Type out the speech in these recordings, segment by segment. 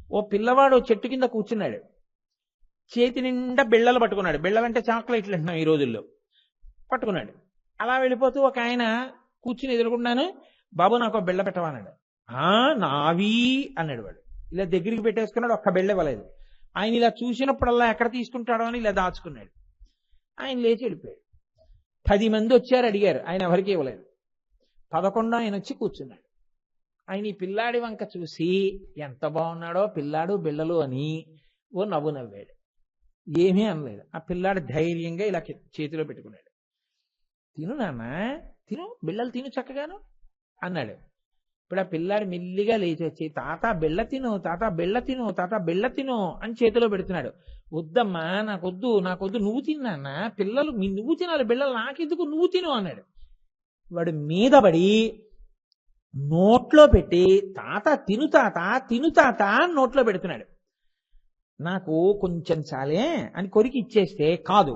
ఓ పిల్లవాడు చెట్టు కింద కూర్చున్నాడు, చేతి నిండా బిళ్ళలు పట్టుకున్నాడు. బిళ్ళలంటే చాక్లెట్లు అంటున్నాం ఈ రోజుల్లో. పట్టుకున్నాడు. అలా వెళ్ళిపోతూ ఒక ఆయన కూర్చుని ఎదురుకున్నాను, బాబు నాకు బిళ్ళ పెట్టమన్నాడు. నావి అన్నాడు వాడు. ఇలా దగ్గరికి పెట్టేసుకున్నాడు, ఒక్క బిళ్ళ ఇవ్వలేదు. ఆయన ఇలా చూసినప్పుడల్లా ఎక్కడ తీసుకుంటాడో అని ఇలా దాచుకున్నాడు. ఆయన లేచి వెళ్ళిపోయాడు. 10 మంది వచ్చారు, అడిగారు, ఆయన ఎవరికి ఇవ్వలేదు. 11 ఆయన వచ్చి కూర్చున్నాడు. ఆయన ఈ పిల్లాడి వంక చూసి ఎంత బాగున్నాడో పిల్లాడు బిళ్ళలు అని ఓ నవ్వు నవ్వాడు. ఏమీ అనలేదు. ఆ పిల్లాడు ధైర్యంగా ఇలా చేతిలో పెట్టుకున్నాడు. తిను నాన్న, తిను, బిళ్ళలు తిను చక్కగాను అన్నాడు. ఇప్పుడు ఆ పిల్లాడు మెల్లిగా లేచి వచ్చి తాత బిళ్ళ తిను, తాత బిళ్ళ తిను, తాత బిళ్ళ తిను అని చేతిలో పెడుతున్నాడు. వద్దమ్మా, నాకొద్దు, నువ్వు తిన్నా, పిల్లలు నువ్వు తినాలి, బిళ్ళలు నాకెందుకు, నువ్వు తిను అన్నాడు. వాడు మీద పడి నోట్లో పెట్టి తాత తిను తాత అని నోట్లో పెడుతున్నాడు. నాకు కొంచెం చాలే అని కొరికి ఇచ్చేస్తే కాదు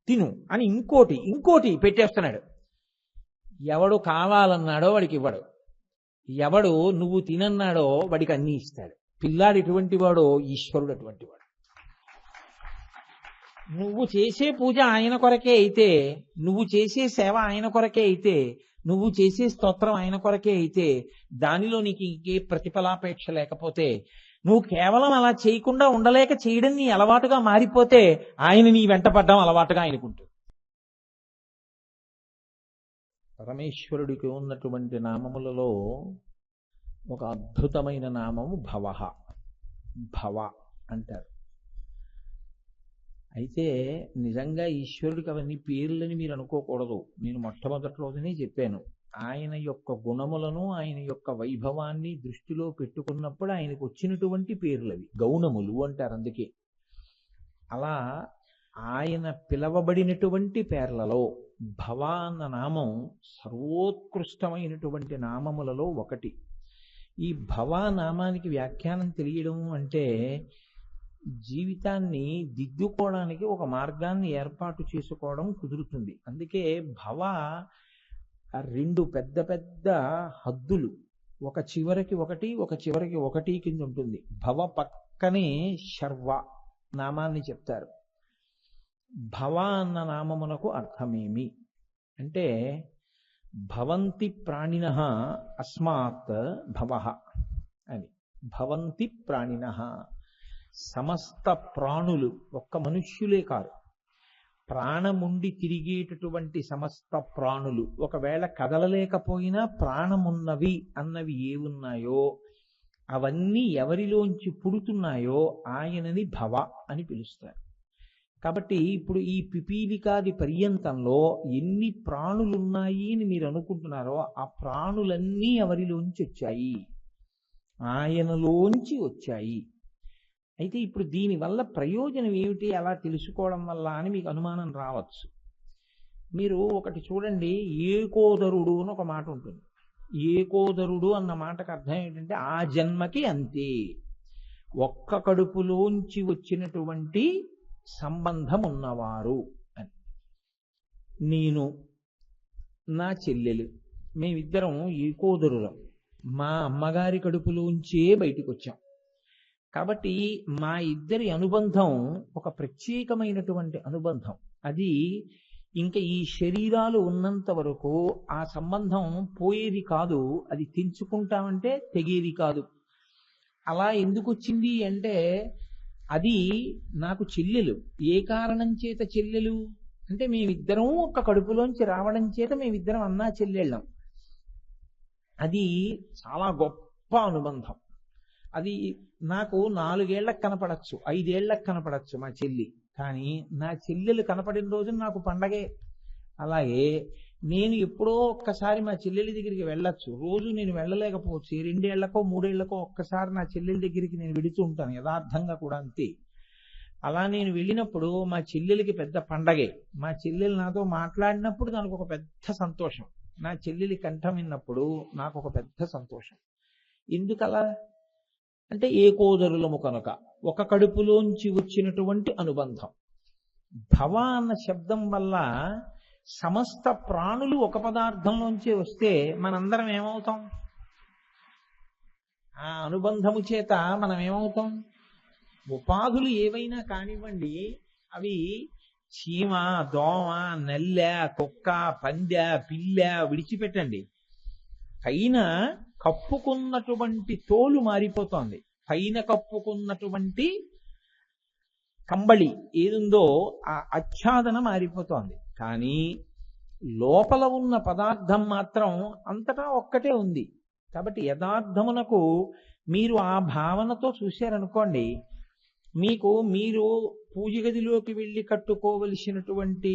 తిను అని ఇంకోటి పెట్టేస్తున్నాడు. ఎవడు కావాలన్నాడో వాడికి ఇవ్వడు, ఎవడు నువ్వు తినన్నాడో వాడికి అన్నీ ఇస్తాడు. పిల్లాడు ఎటువంటి వాడో ఈశ్వరుడు అటువంటి వాడు. నువ్వు చేసే పూజ ఆయన కొరకే అయితే, నువ్వు చేసే సేవ ఆయన కొరకే అయితే, నువ్వు చేసే స్తోత్రం ఆయన కొరకే అయితే, దానిలో నీకు ఇంకే ప్రతిఫలాపేక్ష లేకపోతే, నువ్వు కేవలం అలా చేయకుండా ఉండలేక చేయడం నీ అలవాటుగా మారిపోతే ఆయన నీ వెంట పడ్డం అలవాటుగా ఆయనకుంటుంది. పరమేశ్వరుడికి ఉన్నటువంటి నామములలో ఒక అద్భుతమైన నామము భవః. భవ అంటారు. అయితే నిజంగా ఈశ్వరుడికి అవన్నీ పేర్లని మీరు అనుకోకూడదు. నేను మొట్టమొదటి రోజునే చెప్పాను, ఆయన యొక్క గుణములను ఆయన యొక్క వైభవాన్ని దృష్టిలో పెట్టుకున్నప్పుడు ఆయనకు వచ్చినటువంటి పేర్లవి గౌణములు అంటారు. అందుకే అలా ఆయన పిలవబడినటువంటి పేర్లలో భవ అన్న నామం సర్వోత్కృష్టమైనటువంటి నామములలో ఒకటి. ఈ భవ నామానికి వ్యాఖ్యానం తెలియడం అంటే జీవితాన్ని దిద్దుకోవడానికి ఒక మార్గాన్ని ఏర్పాటు చేసుకోవడం కుదురుతుంది. అందుకే భవ 2 పెద్ద పెద్ద హద్దులు, ఒక చివరికి ఒకటి, ఒక చివరికి ఒకటి కింద ఉంటుంది. భవ పక్కనే శర్వ నామాన్ని చెప్తారు. భవ అన్న నామమునకు అర్థమేమి అంటే భవంతి ప్రాణినః అస్మాత్ భవః అని. భవంతి ప్రాణినః, సమస్త ప్రాణులు, ఒక్క మనుష్యులే కాదు, ప్రాణముండి తిరిగేటటువంటి సమస్త ప్రాణులు, ఒకవేళ కదలలేకపోయినా ప్రాణమున్నవి అన్నవి ఏవున్నాయో అవన్నీ ఎవరిలోంచి పుడుతున్నాయో ఆయనని భవ అని పిలుస్తారు. కాబట్టి ఇప్పుడు ఈ పిపీలికాది పర్యంతంలో ఎన్ని ప్రాణులున్నాయి అని మీరు అనుకుంటున్నారో ఆ ప్రాణులన్నీ ఎవరిలోంచి వచ్చాయి, ఆయనలోంచి వచ్చాయి. అయితే ఇప్పుడు దీనివల్ల ప్రయోజనం ఏమిటి, అలా తెలుసుకోవడం వల్ల అని మీకు అనుమానం రావచ్చు. మీరు ఒకటి చూడండి, ఏకోదరుడు అని ఒక మాట ఉంటుంది. ఏకోదరుడు అన్న మాటకు అర్థం ఏంటంటే ఆ జన్మకి అంతే, ఒక్క కడుపులోంచి వచ్చినటువంటి సంబంధం ఉన్నవారు అని. నేను, నా చెల్లెలు, మేమిద్దరం ఏకోదరులం, మా అమ్మగారి కడుపులోంచే బయటకు వచ్చాం. కాబట్టి మా ఇద్దరి అనుబంధం ఒక ప్రత్యేకమైనటువంటి అనుబంధం. అది ఇంకా ఈ శరీరాలు ఉన్నంత వరకు ఆ సంబంధం పోయేది కాదు, అది తెంచుకుంటామంటే తెగేది కాదు. అలా ఎందుకు వచ్చింది అంటే అది నాకు చెల్లెలు. ఏ కారణం చేత చెల్లెలు అంటే మేమిద్దరం ఒక కడుపులోంచి రావడం చేత మేమిద్దరం అన్నా చెల్లెళ్ళం. అది చాలా గొప్ప అనుబంధం. అది నాకు 4 ఏళ్లకు కనపడచ్చు, 5 ఏళ్లకు కనపడచ్చు మా చెల్లి, కానీ నా చెల్లెలు కనపడిన రోజు నాకు పండగే. అలాగే నేను ఎప్పుడో ఒక్కసారి మా చెల్లెలి దగ్గరికి వెళ్ళొచ్చు, రోజు నేను వెళ్ళలేకపోవచ్చు, 2 ఏళ్లకో 3 ఏళ్లకో ఒక్కసారి నా చెల్లెలి దగ్గరికి నేను వెళుతూ ఉంటాను, యథార్థంగా కూడా అంతే. అలా నేను వెళ్ళినప్పుడు మా చెల్లెలికి పెద్ద పండగే. మా చెల్లెలు నాతో మాట్లాడినప్పుడు నాకు ఒక పెద్ద సంతోషం, నా చెల్లెలి కంఠం విన్నప్పుడు నాకు ఒక పెద్ద సంతోషం. ఎందుకలా అంటే ఏకోదరులము కనుక, ఒక కడుపులోంచి వచ్చినటువంటి అనుబంధం. భవ అన్న శబ్దం వల్ల సమస్త ప్రాణులు ఒక పదార్థంలోంచి వస్తే మనందరం ఏమవుతాం? ఆ అనుబంధము చేత మనం ఏమవుతాం? ఉపాధులు ఏవైనా కానివ్వండి, అవి చీమ, దోమ, నల్లె, కుక్క, పందె, పిల్ల విడిచిపెట్టండి. పైన కప్పుకున్నటువంటి తోలు మారిపోతోంది. పైన కప్పుకున్నటువంటి కంబళి ఏదుందో ఆ ఆచ్ఛాదన మారిపోతోంది. కానీ లోపల ఉన్న పదార్థం మాత్రం అంతటా ఒక్కటే ఉంది. కాబట్టి యథార్థమునకు మీరు ఆ భావనతో చూశారనుకోండి, మీరు పూజ గదిలోకి వెళ్ళి కట్టుకోవలసినటువంటి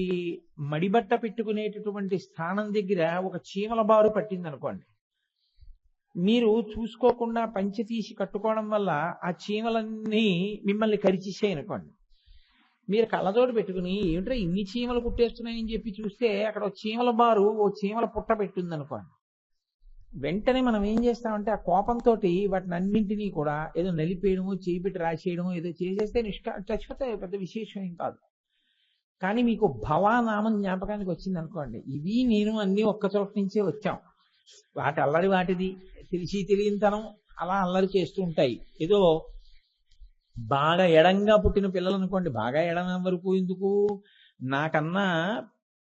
మడిబట్ట పెట్టుకునేటటువంటి స్థానం దగ్గర ఒక చీమల బారు పట్టిందనుకోండి, మీరు చూసుకోకుండా పంచె తీసి కట్టుకోవడం వల్ల ఆ చీమలన్నీ మిమ్మల్ని కరిచేసాయి అనుకోండి. మీరు కళ్ళజోడు పెట్టుకుని ఏమిటో ఇన్ని చీమలు కుట్టేస్తున్నాయని చెప్పి చూస్తే అక్కడ ఓ చీమల బారు, ఓ చీమల పుట్ట పెట్టింది అనుకోండి. వెంటనే మనం ఏం చేస్తామంటే ఆ కోపంతో వాటిని అన్నింటినీ కూడా ఏదో నలిపేయడము, చేయి పెట్టి రాసేయడము, ఏదో చేసేస్తే చచ్చిపోతాయి, పెద్ద విశేషం ఏం కాదు. కానీ మీకు భవానామం జ్ఞాపకానికి వచ్చింది అనుకోండి, ఇవి నేను అన్ని ఒక్క చోట నుంచే వచ్చాం, వాటి అల్లరి వాటిది, తెలిసి తెలియనితనం అలా అల్లరి చేస్తూ ఉంటాయి. ఏదో బాగా ఎడంగా పుట్టిన పిల్లలు అనుకోండి, బాగా ఎడం వరకు ఎందుకు, నాకన్నా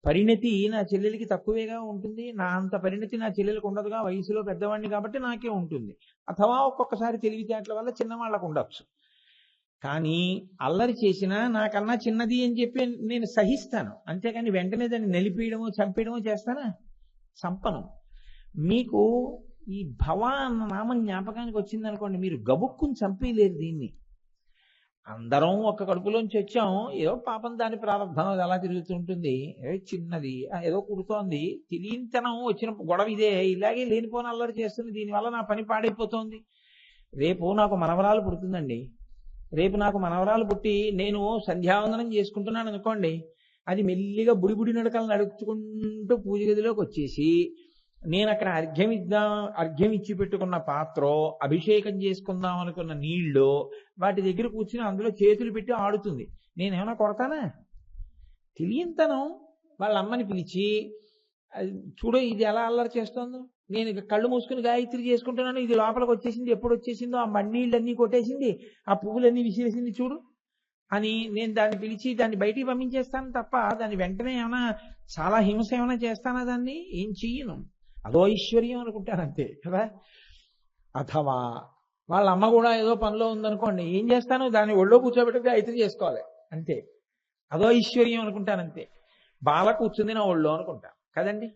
పరిణతి నా చెల్లెలికి తక్కువేగా ఉంటుంది, నా అంత పరిణతి నా చెల్లెలికి ఉండదుగా, వయసులో పెద్దవాడిని కాబట్టి నాకే ఉంటుంది. అథవా ఒక్కొక్కసారి తెలివితేటల వల్ల చిన్నవాళ్ళకు ఉండొచ్చు. కానీ అల్లరి చేసినా నాకన్నా చిన్నది అని చెప్పి నేను సహిస్తాను, అంతేకాని వెంటనే దాన్ని నలిపేయడమో చంపేయడమో చేస్తానా? చంపను. మీకు ఈ భవ అన్న నామం జ్ఞాపకానికి వచ్చిందనుకోండి, మీరు గబుక్కుని చంపేయలేరు దీన్ని. అందరం ఒక కడుపులోంచి వచ్చాం, ఏదో పాపం దాని ప్రారంభం అది అలా తిరుగుతుంటుంది, చిన్నది ఏదో కుడుతోంది, తెలియనితనం వచ్చిన గొడవ ఇదే, ఇలాగే లేనిపోని అల్లరి చేస్తుంది, దీనివల్ల నా పని పాడైపోతుంది. రేపు నాకు మనవరాలు పుడుతుందండి, రేపు నాకు మనవరాలు పుట్టి నేను సంధ్యావందనం చేసుకుంటున్నాను అనుకోండి, అది మెల్లిగా బుడిబుడి నడకలు నడుచుకుంటూ పూజ గదిలోకి వచ్చేసి నేను అక్కడ అర్ఘ్యం ఇచ్చి పెట్టుకున్న పాత్ర, అభిషేకం చేసుకుందాం అనుకున్న నీళ్లు వాటి దగ్గర కూర్చుని అందులో చేతులు పెట్టి ఆడుతుంది. నేనేమైనా కొడతానా? తెలియంతనం వాళ్ళ అమ్మని పిలిచి, చూడు ఇది ఎలా అల్లరి చేస్తోందో, నేను కళ్ళు మూసుకుని గాయత్రి చేసుకుంటున్నాను, ఇది లోపలికి వచ్చేసింది, ఎప్పుడు వచ్చేసిందో ఆ మన్నీళ్ళన్నీ కొట్టేసింది, ఆ పువ్వులన్నీ విసిరేసింది చూడు అని నేను దాన్ని పిలిచి దాన్ని బయటికి పంపించేస్తాను తప్ప దాన్ని వెంటనే ఏమైనా చాలా హింస ఏమైనా చేస్తానా? దాన్ని ఏం చెయ్యను. అదో ఐశ్వర్యం అనుకుంటానంతే కదా. అథవా వాళ్ళ అమ్మ కూడా ఏదో పనిలో ఉందనుకోండి, ఏం చేస్తాను, దాన్ని ఒళ్ళో కూర్చోబెట్టుకుని గాయత్రి చేసుకోవాలి అంతే, అదో ఐశ్వర్యం అనుకుంటానంతే. బాల కూర్చుంది నా ఒళ్ళో అనుకుంటాను కదండి.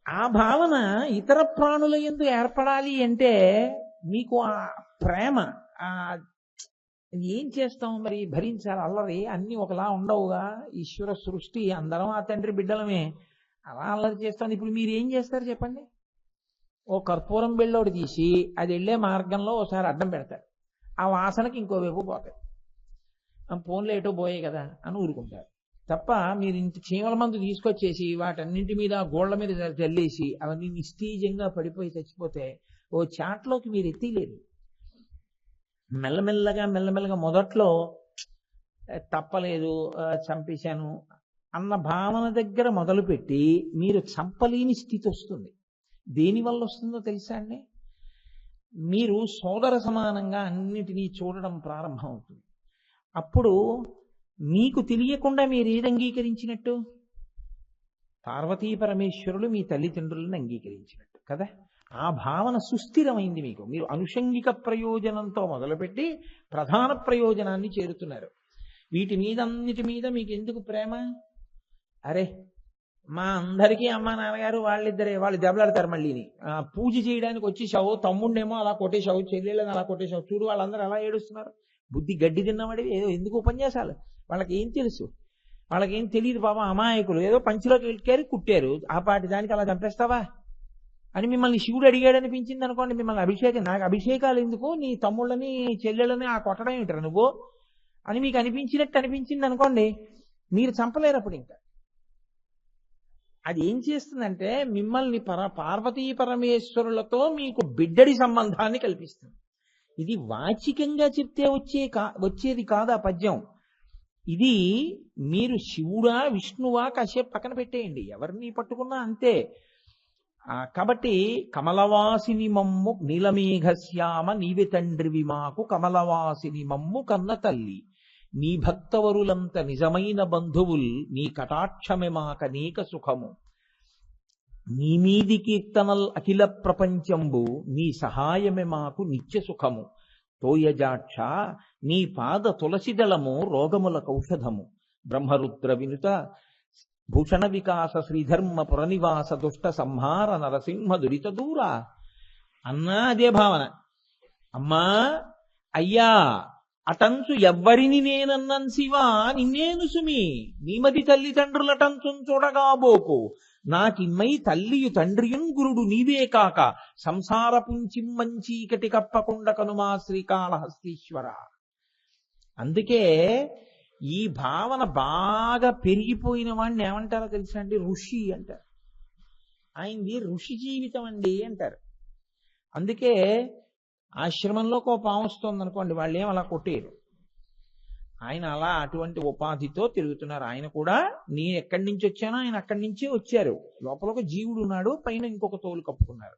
ఆ భావన ఇతర ప్రాణుల యందు ఏర్పడాలి అంటే మీకు ఆ ప్రేమ, ఆ ఏం చేస్తాం మరి, భరించాలి అల్లరి, అన్ని ఒకలా ఉండవుగా, ఈశ్వర సృష్టి, అందరం ఆ తండ్రి బిడ్డలమే, అలా అల్లరి చేస్తాను. ఇప్పుడు మీరు ఏం చేస్తారు చెప్పండి? ఓ కర్పూరం బిళ్ళోడు తీసి అది వెళ్ళే మార్గంలో ఒకసారి అడ్డం పెడతారు, ఆ వాసనకి ఇంకోవైపు పోతాయి, ఫోన్లో ఏటో పోయాయి కదా అని ఊరుకుంటారు తప్ప మీరు ఇంత చీమల మందు తీసుకొచ్చేసి వాటన్నింటి మీద గోళ్ల మీద చల్లేసి అవన్నీ నిస్తీజంగా పడిపోయి చచ్చిపోతే ఓ చాట్లోకి మీరు ఎత్తిలేరు. మెల్లమెల్లగా మొదట్లో తప్పలేదు, చంపేశాను అన్న భావన దగ్గర మొదలుపెట్టి మీరు చంపలేని స్థితి వస్తుంది. దేనివల్ల వస్తుందో తెలుసా అండి? మీరు సోదర సమానంగా అన్నిటినీ చూడడం ప్రారంభం అవుతుంది. అప్పుడు మీకు తెలియకుండా మీరు ఏది అంగీకరించినట్టు? పార్వతీ పరమేశ్వరులు మీ తల్లిదండ్రులను అంగీకరించినట్టు కదా. ఆ భావన సుస్థిరమైంది మీకు. మీరు అనుషంగిక ప్రయోజనంతో మొదలుపెట్టి ప్రధాన ప్రయోజనాన్ని చేరుతున్నారు. అన్నిటి మీద మీకు ఎందుకు ప్రేమ? అరే మా అందరికీ అమ్మా నాన్నగారు వాళ్ళు దెబ్బలాడతారు, మళ్ళీని పూజ చేయడానికి వచ్చేసావు, తమ్ముడినేమో అలా కొట్టేశావు, చెల్లెళ్ళని అలా కొట్టేశావు, చూడు వాళ్ళందరూ ఎలా ఏడుస్తున్నారు. బుద్ధి గడ్డి తిన్నవాడి ఏదో ఎందుకు ఉపన్యాసాలు, వాళ్ళకి ఏం తెలుసు, వాళ్ళకేం తెలియదు పాపం, అమాయకులు, ఏదో పంచిలోకి వెళ్ళారు కుట్టారు, ఆ పాటి దానికి అలా చంపేస్తావా అని మిమ్మల్ని శివుడు అడిగాడు అనిపించింది అనుకోండి. మిమ్మల్ని నాకు అభిషేకాలు ఎందుకు, నీ తమ్ముళ్ళని చెల్లెళ్ళని ఆ కొట్టడం ఏంటరా నువ్వు అని మీకు అనిపించింది అనుకోండి, మీరు చంపలేరు అప్పుడు. ఇంకా అది ఏం చేస్తుందంటే మిమ్మల్ని పార్వతీ పరమేశ్వరులతో మీకు బిడ్డడి సంబంధాన్ని కల్పిస్తుంది. ఇది వాచికంగా చెప్తే వచ్చేది కాదు ఆ పద్యం. ఇది మీరు శివుడా విష్ణువా కాసేపు పక్కన పెట్టేయండి, ఎవరిని పట్టుకున్నా అంతే. కాబట్టి కమలవాసిని మమ్ము నీలమేఘశ్యామ నీవి తండ్రివి మాకు కమలవాసిని మమ్ము కన్న తల్లి నీ భక్తవరులంత నిజమైన బంధువుల్ నీ కటాక్షమే మాకనేక సుఖము నీ మీది కీర్తనల్ అఖిల ప్రపంచంబు నీ సహాయమే మాకు నిత్య సుఖము తోయజాక్ష నీ పాద తులసిదళము రోగములకు ఔషధము బ్రహ్మరుద్ర వినుత భూషణ వికాస శ్రీధర్మ పురనివాస దుష్ట సంహార నరసింహ దురిత దూర అన్నా అదే భావన. అమ్మా అయ్యా అటంచు ఎవ్వరిని నేనన్నన్ శివా నిన్నేను సుమి నీమది తల్లిదండ్రులటంచున్ చూడగాబోకు నాకిమ్మై తల్లియు తండ్రియున్ గురుడు నీవే కాక సంసార పుంచిమ్మచీకటి కప్పకుండా కనుమా శ్రీకాళహస్తీశ్వర. అందుకే ఈ భావన బాగా పెరిగిపోయిన వాడిని ఏమంటారో తెలుసా అండి? ఋషి అంటారు. ఆయనది ఋషి జీవితం అండి అంటారు. అందుకే ఆశ్రమంలో ఒక పాము వస్తుంది అనుకోండి, వాళ్ళు ఏం అలా కొట్టేరు. ఆయన అలా అటువంటి ఉపాధితో తిరుగుతున్నారు. ఆయన కూడా నేను ఎక్కడి నుంచి వచ్చానో ఆయన అక్కడి నుంచే వచ్చారు. లోపల ఒక జీవుడు ఉన్నాడు, పైన ఇంకొక తోలు కప్పుకున్నారు.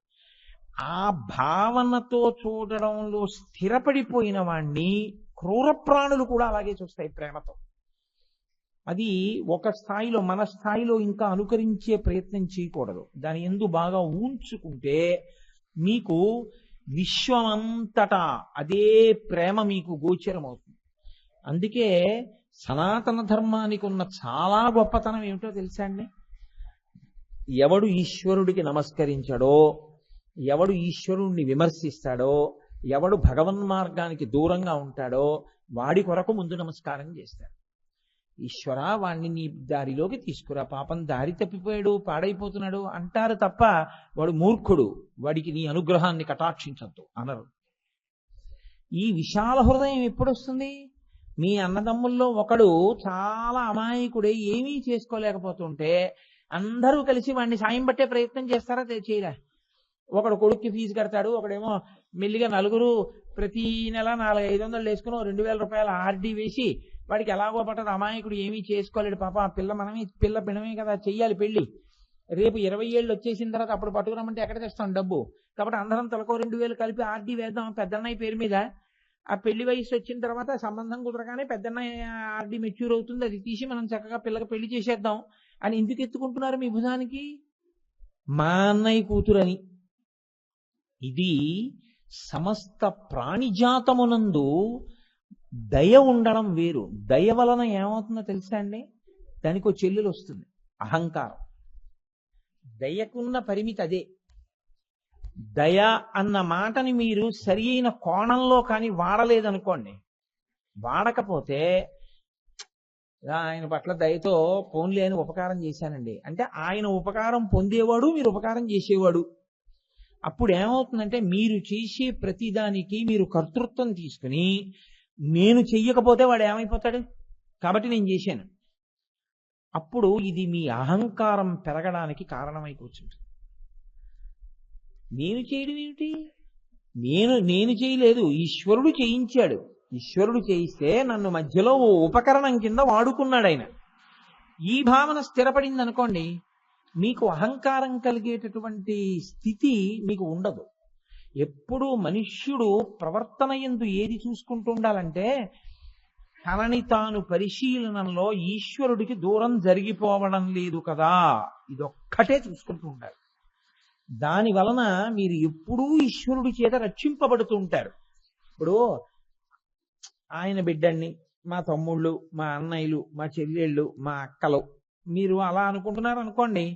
ఆ భావనతో చూడడంలో స్థిరపడిపోయిన వాణ్ణి క్రూర ప్రాణులు కూడా అలాగే చూస్తాయి ప్రేమతో. అది ఒక స్థాయిలో, మన స్థాయిలో ఇంకా అనుకరించే ప్రయత్నం చేయకూడదు. దాని యందు బాగా ఊంచుకుంటే మీకు విశ్వమంతటా అదే ప్రేమ మీకు గోచరం అవుతుంది. అందుకే సనాతన ధర్మానికి ఉన్న చాలా గొప్పతనం ఏమిటో తెలుసా అండి? ఎవడు ఈశ్వరుడికి నమస్కరించాడో, ఎవడు ఈశ్వరుణ్ణి విమర్శిస్తాడో, ఎవడు భగవన్మార్గానికి దూరంగా ఉంటాడో వాడి కొరకు ముందు నమస్కారం చేస్తాడు. ఈశ్వర వాణ్ణి నీ దారిలోకి తీసుకురా, పాపం దారి తప్పిపోయాడు, పాడైపోతున్నాడు అంటారు తప్ప వాడు మూర్ఖుడు, వాడికి నీ అనుగ్రహాన్ని కటాక్షించద్దు అనరు. ఈ విశాల హృదయం ఎప్పుడు వస్తుంది? మీ అన్నదమ్ముల్లో ఒకడు చాలా అమాయకుడే ఏమీ చేసుకోలేకపోతుంటే అందరూ కలిసి వాడిని సాయం పట్టే ప్రయత్నం చేస్తారా? చేయరా? ఒకడు కొడుక్కి ఫీజు కడతాడు, ఒకడేమో మెల్లిగా నలుగురు ప్రతి నెల 400-500 వేసుకుని 2000 రూపాయల ఆర్డీ వేసి వాడికి ఎలాగో పట్టదు. అమాయకుడు ఏమీ చేసుకోలేడు పాప. ఆ పిల్ల పిల్లమే కదా చెయ్యాలి పెళ్లి. రేపు 20 ఏళ్ళు వచ్చేసిన తర్వాత అప్పుడు పట్టుకురమ్మంటే ఎక్కడ తెస్తాం డబ్బు? కాబట్టి అందరం తలకో 2000 కలిపి ఆర్డీ వేద్దాం పెద్దన్నయ్య పేరు మీద. ఆ పెళ్లి వయసు వచ్చిన తర్వాత సంబంధం కుదరగానే పెద్దన్నయ్య ఆర్డీ మెచ్యూర్ అవుతుంది, అది తీసి మనం చక్కగా పిల్లకి పెళ్లి చేసేద్దాం అని ఎందుకు ఎత్తుకుంటున్నారు మీ భుజానికి? మా అన్నయ్య కూతురని. ఇది సమస్త ప్రాణిజాతమునందు దయ ఉండడం వేరు. దయ వలన ఏమవుతుందో తెలుసా అండి? దానికి చెల్లెలు వస్తుంది, అహంకారం. దయకున్న పరిమితి అదే. దయ అన్న మాటని మీరు సరి అయిన కోణంలో కానీ వాడలేదనుకోండి, వాడకపోతే ఆయన పట్ల దయతో పోన్లే అని ఉపకారం చేశానండి అంటే ఆయన ఉపకారం పొందేవాడు, మీరు ఉపకారం చేసేవాడు. అప్పుడు ఏమవుతుందంటే మీరు చేసే ప్రతిదానికి మీరు కర్తృత్వం తీసుకుని నేను చెయ్యకపోతే వాడు ఏమైపోతాడు, కాబట్టి నేను చేశాను. అప్పుడు ఇది మీ అహంకారం పెరగడానికి కారణమై కూర్చుంటుంది. నేను చేయడం ఏమిటి? నేను చేయలేదు, ఈశ్వరుడు చేయించాడు. ఈశ్వరుడు చేయిస్తే నన్ను మధ్యలో ఓ ఉపకరణం కింద వాడుకున్నాడు ఆయన. ఈ భావన స్థిరపడింది అనుకోండి, మీకు అహంకారం కలిగేటటువంటి స్థితి మీకు ఉండదు. ఎప్పుడూ మనుష్యుడు ప్రవర్తన యందు ఏది చూసుకుంటూ ఉండాలంటే తనని తాను పరిశీలనలో ఈశ్వరుడికి దూరం జరిగిపోవడం లేదు కదా, ఇదొక్కటే చూసుకుంటూ ఉండాలి. దాని వలన మీరు ఎప్పుడూ ఈశ్వరుడి చేత రక్షింపబడుతూ ఉంటారు. ఇప్పుడు ఆయన బిడ్డల్ని, మా తమ్ముళ్ళు, మా అన్నయ్యలు, మా చెల్లెళ్ళు, మా అక్కలు, మీరు అలా అనుకుంటున్నారు అనుకోండి,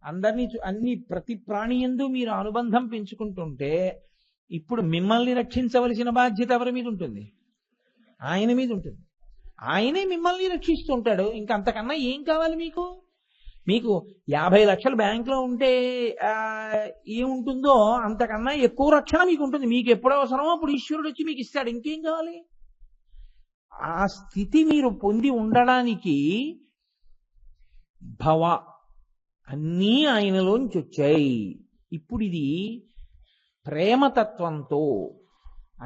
అందరినీ ప్రతి ప్రాణి యందు మీరు అనుబంధం పెంచుకుంటుంటే ఇప్పుడు మిమ్మల్ని రక్షించవలసిన బాధ్యత ఎవరి మీద ఉంటుంది? ఆయన మీద ఉంటుంది. ఆయనే మిమ్మల్ని రక్షిస్తుంటాడు. ఇంకంతకన్నా ఏం కావాలి మీకు? మీకు 50 లక్షలు బ్యాంకులో ఉంటే ఏముంటుందో అంతకన్నా ఎక్కువ రక్షణ మీకు ఉంటుంది. మీకు ఎప్పుడు అవసరమో అప్పుడు ఈశ్వరుడు వచ్చి మీకు ఇస్తాడు. ఇంకేం కావాలి? ఆ స్థితి మీరు పొంది ఉండడానికి భవ అన్నీ ఆయనలోంచి వచ్చాయి. ఇప్పుడు ఇది ప్రేమతత్వంతో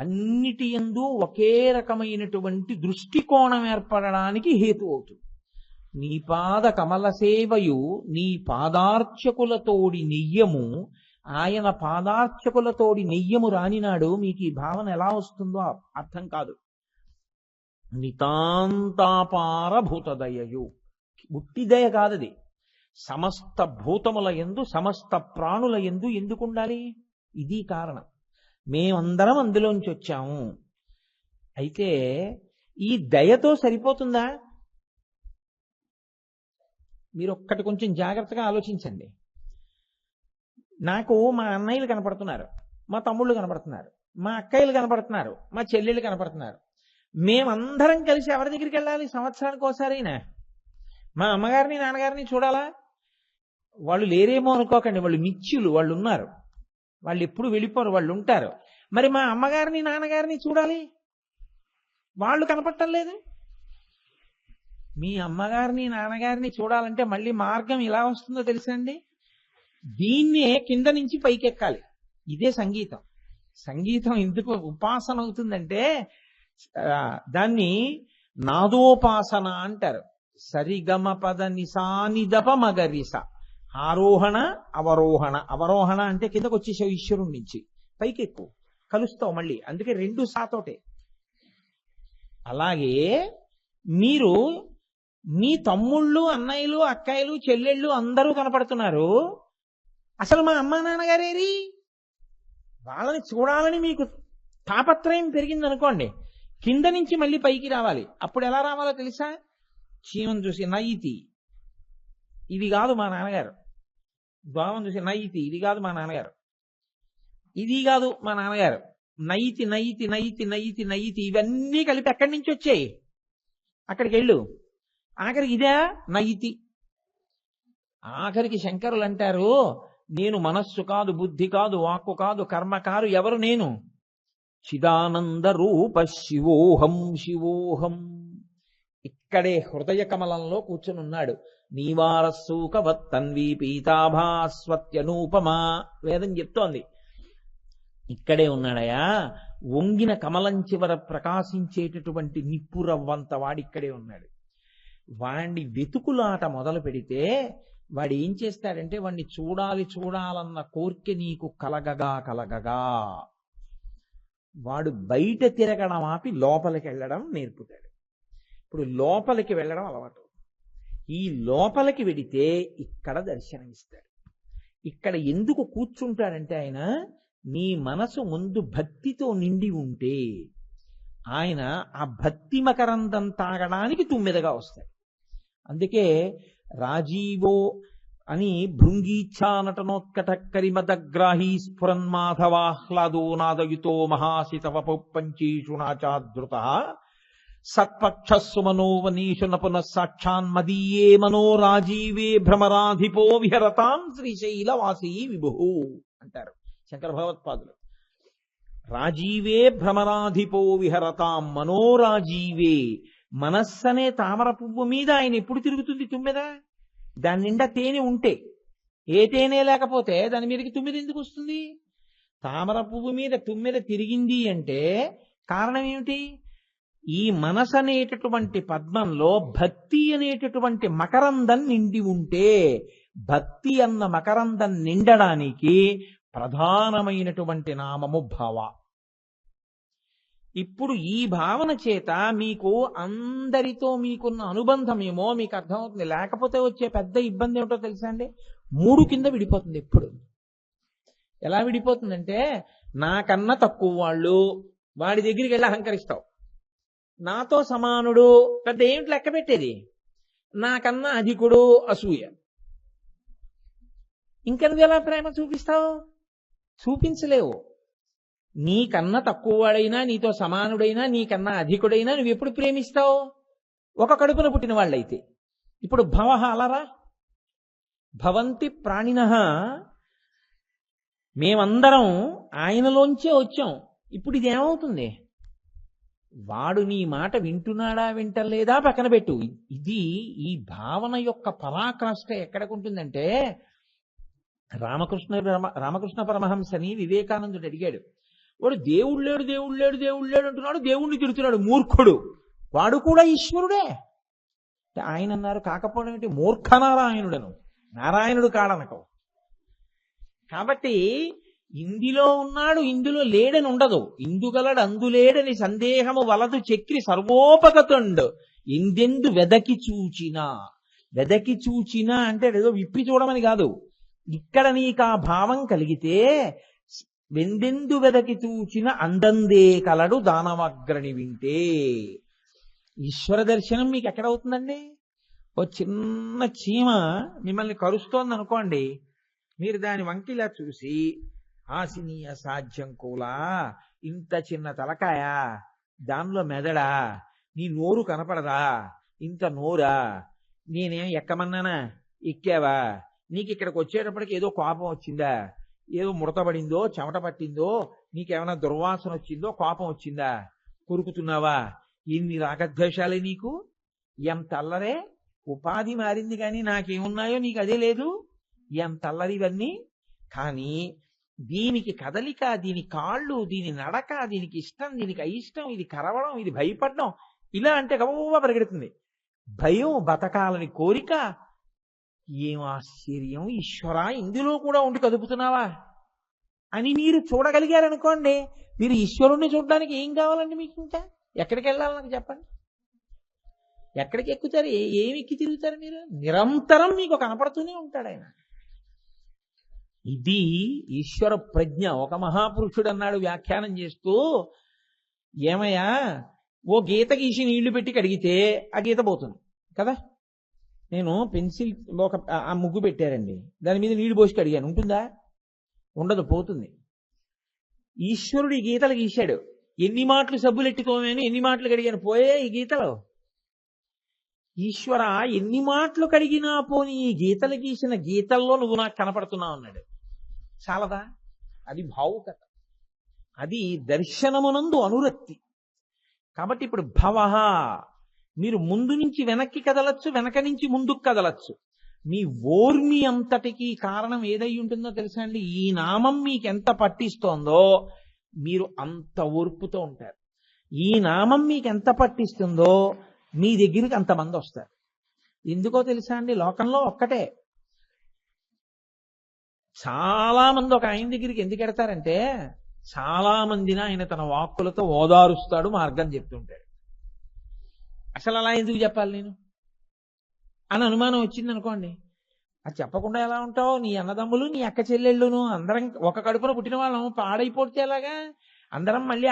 అన్నిటి యందు ఒకే రకమైనటువంటి దృష్టికోణం ఏర్పడడానికి హేతు అవుతుంది. నీ పాద కమల సేవయు నీ పాదార్చకులతోడి నెయ్యము, ఆయన పాదార్చకులతోడి నెయ్యము రానినాడు మీకు ఈ భావన ఎలా వస్తుందో అర్థం కాదు. నితాంతాపార భూతదయయు, ఉట్టిదయ కాదది. సమస్త భూతముల యందు సమస్త ప్రాణుల యందు ఎందుకు ఉండాలి? ఇది కారణం. మేమందరం అందులోంచి వచ్చాము. అయితే ఈ దయతో సరిపోతుందా? మీరు ఒక్కటి కొంచెం జాగ్రత్తగా ఆలోచించండి. నాకు మా అన్నయ్యలు కనపడుతున్నారు, మా తమ్ముళ్ళు కనపడుతున్నారు, మా అక్కయ్యలు కనపడుతున్నారు, మా చెల్లెళ్ళు కనపడుతున్నారు. మేమందరం కలిసి ఎవరి దగ్గరికి వెళ్ళాలి? సంవత్సరానికి ఒకసారైనా మా అమ్మగారిని నాన్నగారిని చూడాలా? వాళ్ళు లేరేమో అనుకోకండి, వాళ్ళు మిత్యులు, వాళ్ళు ఉన్నారు, వాళ్ళు ఎప్పుడు వెళ్ళిపోరు, వాళ్ళు ఉంటారు. మరి మా అమ్మగారిని నాన్నగారిని చూడాలి, వాళ్ళు కనపడటం లేదు. మీ అమ్మగారిని నాన్నగారిని చూడాలంటే మళ్ళీ మార్గం ఎలా వస్తుందో తెలుసా అండి? దీన్నే కింద నుంచి పైకెక్కాలి. ఇదే సంగీతం. సంగీతం ఎందుకు ఉపాసన అవుతుందంటే దాన్ని నాదోపాసన అంటారు. సరిగమ పద నిసానిదప మగరిస. ఆరోహణ అవరోహణ. అవరోహణ అంటే కిందకు వచ్చేసావు ఈశ్వరుడి నుంచి, పైకెక్కు, కలుస్తావు మళ్ళీ. అందుకే రెండు సాతోటే. అలాగే మీరు మీ తమ్ముళ్ళు అన్నయ్యలు అక్కయ్యలు చెల్లెళ్ళు అందరూ కనపడుతున్నారు. అసలు మా అమ్మా నాన్నగారేరి? వాళ్ళని చూడాలని మీకు తాపత్రయం పెరిగిందనుకోండి, కింద నుంచి మళ్ళీ పైకి రావాలి. అప్పుడు ఎలా రావాలో తెలుసా? చీమను చూసి నయితి, ఇది కాదు మా నాన్నగారు. దోమను చూసి నయితి, ఇది కాదు మా నాన్నగారు. ఇది కాదు మా నాన్నగారు. నయితి నయితి నయితి నయితి నయితి, ఇవన్నీ కలిపి ఎక్కడి నుంచి వచ్చాయి? అక్కడికి వెళ్ళు. ఆఖరికి ఇదే నయితి. ఆఖరికి శంకరులు అంటారు, నేను మనస్సు కాదు, బుద్ధి కాదు, వాక్కు కాదు, కర్మ కాదు. ఎవరు నేను? చిదానంద రూప శివోహం శివోహం. ఇక్కడే హృదయ కమలంలో కూర్చుని ఉన్నాడు. నీవారస్సూకవత్తన్వి పీతాభాస్వత్యనూపమా. వేదం చెప్తోంది ఇక్కడే ఉన్నాడయా. వంగిన కమలం చివర ప్రకాశించేటటువంటి నిప్పురవ్వంత వాడిక్కడే ఉన్నాడు. వాడిని వెతుకులాట మొదలు పెడితే వాడు ఏం చేస్తాడంటే, వాడిని చూడాలి చూడాలన్న కోరిక నీకు కలగగా కలగగా వాడు బయట తిరగడం ఆపి లోపలికి వెళ్ళడం నేర్పుతాడు. ఇప్పుడు లోపలికి వెళ్ళడం అలవాటు. ఈ లోపలికి వెడితే ఇక్కడ దర్శనమిస్తాడు. ఇక్కడ ఎందుకు కూర్చుంటాడంటే, ఆయన నీ మనసు ముందు భక్తితో నిండి ఉంటే ఆయన ఆ భక్తి మకరందం తాగడానికి తుమ్మెదగా వస్తాడు. అందుకే రాజీవో అని భృంగీచ్ఛా నటనోత్కట కరిమదగ్రాహీ స్ఫురన్మాధవాహ్లాదో నాదయుతో మహాసితవపౌ పంచీషు నాచాదృత సత్పక్షస్సు మనోవనీషు నపున సాక్షాన్మదీయే మనో రాజీవే భ్రమరాధిపో విహరతాం శ్రీశైలవాసీ విభు అంటారు శంకర భగవత్పాదులు. రాజీవే భ్రమరాధిపో విహరతాం మనోరాజీవే. మనస్సనే తామర పువ్వు మీద ఆయన ఎప్పుడు తిరుగుతుంది తుమ్మెద? దాని నిండా తేనె ఉంటే, ఏ తేనె లేకపోతే దాని మీదకి తుమ్మెద ఎందుకు వస్తుంది? తామర పువ్వు మీద తుమ్మెద తిరిగింది అంటే కారణం ఏమిటి? ఈ మనసు అనేటటువంటి పద్మంలో భక్తి అనేటటువంటి మకరందం నిండి ఉంటే, భక్తి అన్న మకరందం నిండడానికి ప్రధానమైనటువంటి నామము భావ. ఇప్పుడు ఈ భావన చేత మీకు అందరితో మీకున్న అనుబంధం ఏమో మీకు అర్థమవుతుంది. లేకపోతే వచ్చే పెద్ద ఇబ్బంది ఏమిటో తెలుసా అండి? 3 కింద విడిపోతుంది. ఎప్పుడు ఎలా విడిపోతుందంటే, నాకన్నా తక్కువ వాళ్ళు వాడి దగ్గరికి వెళ్ళి అహంకరిస్తావు. నాతో సమానుడు పెద్ద ఏమిటి లెక్క పెట్టేది? నాకన్నా అధికుడు అసూయ. ఇంకా నువ్వు ఎలా ప్రేమ చూపిస్తావు? చూపించలేవు. నీకన్నా తక్కువ వాడైనా, నీతో సమానుడైనా, నీకన్నా అధికుడైనా నువ్వు ఎప్పుడు ప్రేమిస్తావు? ఒక కడుపున పుట్టిన వాళ్ళైతే. ఇప్పుడు భవ అలరా భవంతి ప్రాణినః. మేమందరం ఆయనలోంచే వచ్చాం. ఇప్పుడు ఇదేమవుతుంది? వాడు నీ మాట వింటున్నాడా వింటలేదా పక్కన పెట్టు. ఇది ఈ భావన యొక్క పరాకాష్ఠ ఎక్కడికుంటుందంటే, రామకృష్ణ పరమహంసని వివేకానందుడు అడిగాడు. వాడు దేవుడు లేడు దేవుడు లేడు దేవుడు లేడు అంటున్నాడు, దేవుణ్ణి తిడుతున్నాడు, మూర్ఖుడు. వాడు కూడా ఈశ్వరుడే. ఆయన అన్నారు, కాకపోవడం ఏంటి, మూర్ఖనారాయణుడను, నారాయణుడు కాడనకవు. కాబట్టి ఇందులో ఉన్నాడు ఇందులో లేడని ఉండదు. ఇందుగలడు అందులేడని సందేహము వలదు చక్రి సర్వోపగతుండు ఇందెందు వెదకి చూచినా. వెదకి చూచినా అంటే ఏదో విప్పి చూడమని కాదు. ఇక్కడ నీకు ఆ భావం కలిగితే వెందెందు వెదకి చూచిన అందందే కలడు దానవగ్రని వింటే. ఈశ్వర దర్శనం మీకు ఎక్కడవుతుందండి? ఓ చిన్న చీమ మిమ్మల్ని కరుస్తోంది అనుకోండి, మీరు దాని వంకిలా చూసి ఆశనీయ సాధ్యం కూలా, ఇంత చిన్న తలకాయ, దానిలో మెదడా, నీ నోరు కనపడదా, ఇంత నోరా, నేనేం ఎక్కమన్నానా, ఎక్కావా, నీకు ఇక్కడికి వచ్చేటప్పటికి ఏదో కోపం వచ్చిందా, ఏదో ముడతబడిందో చెమట పట్టిందో, నీకేమైనా దుర్వాసన వచ్చిందో కోపం వచ్చిందా, కొరుకుతున్నావా, ఇన్ని రాగద్వేషాలే నీకు, ఎంత అల్లరే, ఉపాధి మారింది కానీ నాకేమున్నాయో నీకు అదే లేదు, ఎంత అల్లరి ఇవన్నీ. కానీ దీనికి కదలిక, దీని కాళ్ళు, దీని నడక, దీనికి ఇష్టం, దీనికి అయిష్టం, ఇది కరవడం, ఇది భయపడడం, ఇలా అంటే గవ్వ పరిగెడుతుంది. భయం, బతకాలని కోరిక, ఏం ఆశ్చర్యం ఈశ్వరా, ఇందులో కూడా ఉండి కదుపుతున్నావా అని మీరు చూడగలిగారనుకోండి, మీరు ఈశ్వరుణ్ణి చూడడానికి ఏం కావాలండి మీకు? ఇంకా ఎక్కడికి వెళ్ళాలి నాకు చెప్పండి? ఎక్కడికి ఎక్కుతారు? ఏమి ఎక్కి తిరుగుతారు మీరు? నిరంతరం మీకు కనపడుతూనే ఉంటాడు ఆయన. ఇది ఈశ్వర ప్రజ్ఞ. ఒక మహాపురుషుడు అన్నాడు వ్యాఖ్యానం చేస్తూ, ఏమయ్యా, ఓ గీత గీసి నీళ్లు పెట్టి కడిగితే ఆ గీత పోతుంది కదా. నేను పెన్సిల్ ఆ ముగ్గు పెట్టారండి, దాని మీద నీళ్లు పోసి కడిగాను, ఉంటుందా? ఉండదు, పోతుంది. ఈశ్వరుడు ఈ గీతలు గీశాడు, ఎన్ని మాటలు సబ్బులు ఎట్టుకోమని ఎన్ని మాటలు కడిగాను, పోయే ఈ గీతలు. ఈశ్వర, ఎన్ని మాటలు కడిగినా పోని ఈ గీతలు గీసిన గీతల్లో నువ్వు నాకు కనపడుతున్నావు అన్నాడు. చాలదా? అది భావుకత, అది దర్శనమునందు అనురక్తి. కాబట్టి ఇప్పుడు భవః, మీరు ముందు నుంచి వెనక్కి కదలచ్చు, వెనక నుంచి ముందుకు కదలచ్చు. మీ ఓర్మి అంతటికి కారణం ఏదై ఉంటుందో తెలుసా అండి? ఈ నామం మీకు ఎంత పట్టిస్తోందో మీరు అంత ఓర్పుతో ఉంటారు. ఈ నామం మీకు ఎంత పట్టిస్తుందో మీ దగ్గరికి అంతమంది వస్తారు. ఎందుకో తెలుసా అండి? లోకంలో ఒక్కటే. చాలా మంది ఒక ఆయన దగ్గరికి ఎందుకు ఎడతారంటే, చాలా మందిని ఆయన తన వాక్కులతో ఓదారుస్తాడు, మార్గం చెప్తుంటాడు. అసలు అలా ఎందుకు చెప్పాలి నేను అని అనుమానం వచ్చింది అనుకోండి, అది చెప్పకుండా ఎలా ఉంటావు? నీ అన్నదమ్ములు, నీ అక్క చెల్లెళ్ళును అందరం ఒక కడుపున పుట్టిన వాళ్ళం పాడైపోతే ఎలాగా? అందరం మళ్ళీ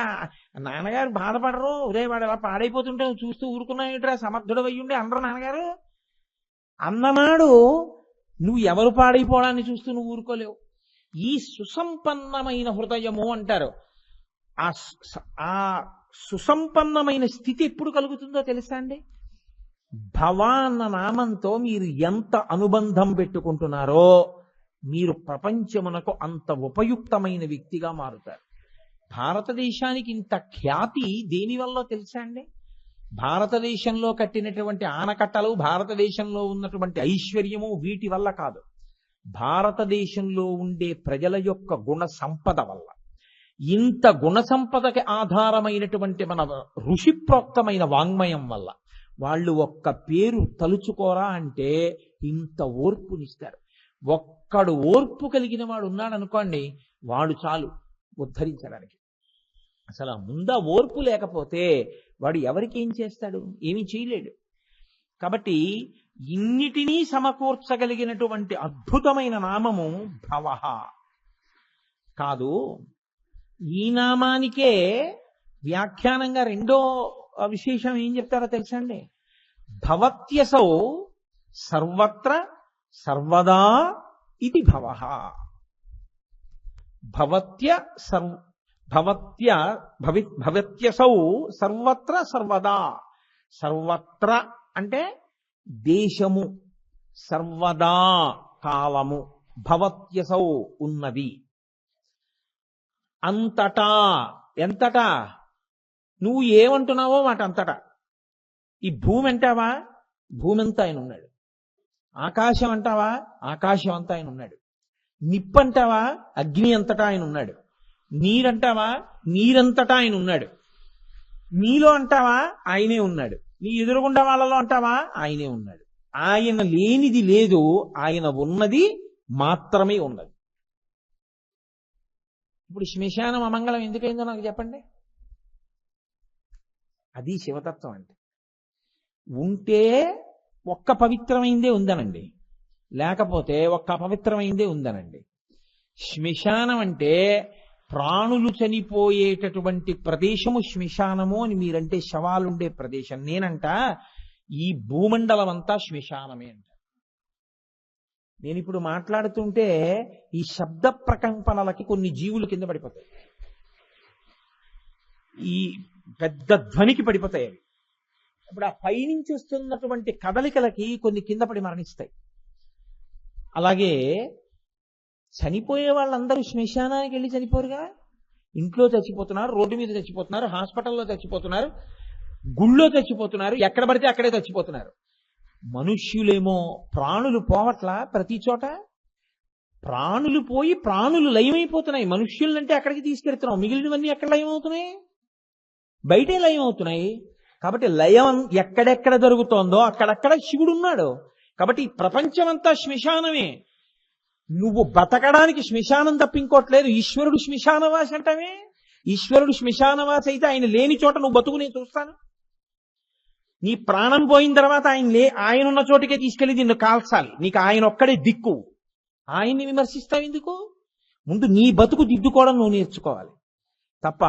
నాన్నగారు బాధపడరు, ఉదయ వాడు ఎలా పాడైపోతుంటే చూస్తూ ఊరుకున్నాయిట్రా, సమర్థుడు అయ్యుండే అందరూ నాన్నగారు అన్ననాడు నువ్వు ఎవరు పాడైపోవడాన్ని చూస్తూ నువ్వు ఊరుకోలేవు. ఈ సుసంపన్నమైన హృదయము అంటారు. ఆ సుసంపన్నమైన స్థితి ఎప్పుడు కలుగుతుందో తెలుసా అండి? భవ అన్న నామంతో మీరు ఎంత అనుబంధం పెట్టుకుంటున్నారో మీరు ప్రపంచమునకు అంత ఉపయుక్తమైన వ్యక్తిగా మారుతారు. భారతదేశానికి ఇంత ఖ్యాతి దేనివల్ల తెలుసా అండి? భారతదేశంలో కట్టినటువంటి ఆనకట్టలు, భారతదేశంలో ఉన్నటువంటి ఐశ్వర్యము వీటి వల్ల కాదు, భారతదేశంలో ఉండే ప్రజల యొక్క గుణ సంపద వల్ల. ఇంత గుణ సంపదకి ఆధారమైనటువంటి మన ఋషిప్రోక్తమైన వాంగ్మయం వల్ల వాళ్ళు ఒక్క పేరు తలుచుకోరా అంటే ఇంత ఓర్పునిస్తారు. ఒక్కడు ఓర్పు కలిగిన వాడు ఉన్నాడు అనుకోండి, వాడు చాలు ఉద్ధరించడానికి. అసలు ముందా ఓర్పు లేకపోతే వాడు ఎవరికి ఏం చేస్తాడు? ఏమీ చేయలేడు. కాబట్టి ఇన్నిటినీ సమకూర్చగలిగినటువంటి అద్భుతమైన నామము భవః కాదు. ఈ నామానికే వ్యాఖ్యానంగా రెండో విశేషం ఏం చెప్తారో తెలుసా అండి? భవత్యసౌ సర్వత్ర సర్వదా ఇది భవః. భవత్యసౌ సర్వత్ర సర్వదా. సర్వత్ర అంటే దేశము, సర్వదా కాలము, భవత్యసౌ ఉన్నది, అంతటా. ఎంతటా? నువ్వు ఏమంటున్నావో వాటంతటా. ఈ భూమి అంటావా? భూమి అంతా ఆయన ఉన్నాడు. ఆకాశం అంటావా? ఆకాశం అంతా ఆయన ఉన్నాడు. నిప్పు అంటావా? అగ్ని అంతటా ఆయన ఉన్నాడు. నీరంటావా? నీరంతటా ఆయన ఉన్నాడు. నీలో అంటావా? ఆయనే ఉన్నాడు. నీ ఎదురుగుండా వాళ్ళలో అంటావా? ఆయనే ఉన్నాడు. ఆయన లేనిది లేదు, ఆయన ఉన్నది మాత్రమే ఉన్నది. ఇప్పుడు శ్మశానం అమంగళం ఎందుకైందో నాకు చెప్పండి. అది శివతత్వం అంటే. ఉంటే ఒక్క పవిత్రమైందే ఉందనండి, లేకపోతే ఒక్క అపవిత్రమైందే ఉందనండి. శ్మశానం అంటే ప్రాణులు చనిపోయేటటువంటి ప్రదేశము శ్మశానము అని మీరంటే శవాలుండే ప్రదేశం. నేనంట ఈ భూమండలం అంతా శ్మశానమే అంట. నేను ఇప్పుడు మాట్లాడుతుంటే ఈ శబ్ద ప్రకంపనలకి కొన్ని జీవులు కింద పడిపోతాయి, ఈ పెద్ద ధ్వనికి పడిపోతాయి అవి. ఇప్పుడు ఆ పైనుంచి వస్తున్నటువంటి కదలికలకి కొన్ని కింద పడి మరణిస్తాయి. అలాగే చనిపోయే వాళ్ళందరూ శ్మశానానికి వెళ్ళి చనిపోరుగా. ఇంట్లో చచ్చిపోతున్నారు, రోడ్డు మీద చచ్చిపోతున్నారు, హాస్పిటల్లో చచ్చిపోతున్నారు, గుళ్ళో చచ్చిపోతున్నారు, ఎక్కడ పడితే అక్కడే చచ్చిపోతున్నారు. మనుష్యులేమో ప్రాణులు పోవట్లా ప్రతి చోట. ప్రాణులు పోయి ప్రాణులు లయమైపోతున్నాయి. మనుష్యులంటే అక్కడికి తీసుకెళ్తున్నాం, మిగిలినవన్నీ ఎక్కడ లయం అవుతున్నాయి? బయటే లయం అవుతున్నాయి. కాబట్టి లయం ఎక్కడెక్కడ జరుగుతోందో అక్కడక్కడ శివుడు ఉన్నాడు. కాబట్టి ఈ ప్రపంచమంతా శ్మశానమే. నువ్వు బతకడానికి శ్మశానం తప్ప ఇంకోట్లేదు. ఈశ్వరుడు శ్మశానవాసి అంటావే. ఈశ్వరుడు శ్మశానవాసి అయితే ఆయన లేని చోట నువ్వు బతుకు నేను చూస్తాను. నీ ప్రాణం పోయిన తర్వాత ఆయన ఉన్న చోటికే తీసుకెళ్లి నిన్ను కాల్చాలి. నీకు ఆయన ఒక్కడే దిక్కు. ఆయన్ని విమర్శిస్తావు ఎందుకు? ముందు నీ బతుకు దిద్దుకోవడం నువ్వు నేర్చుకోవాలి తప్ప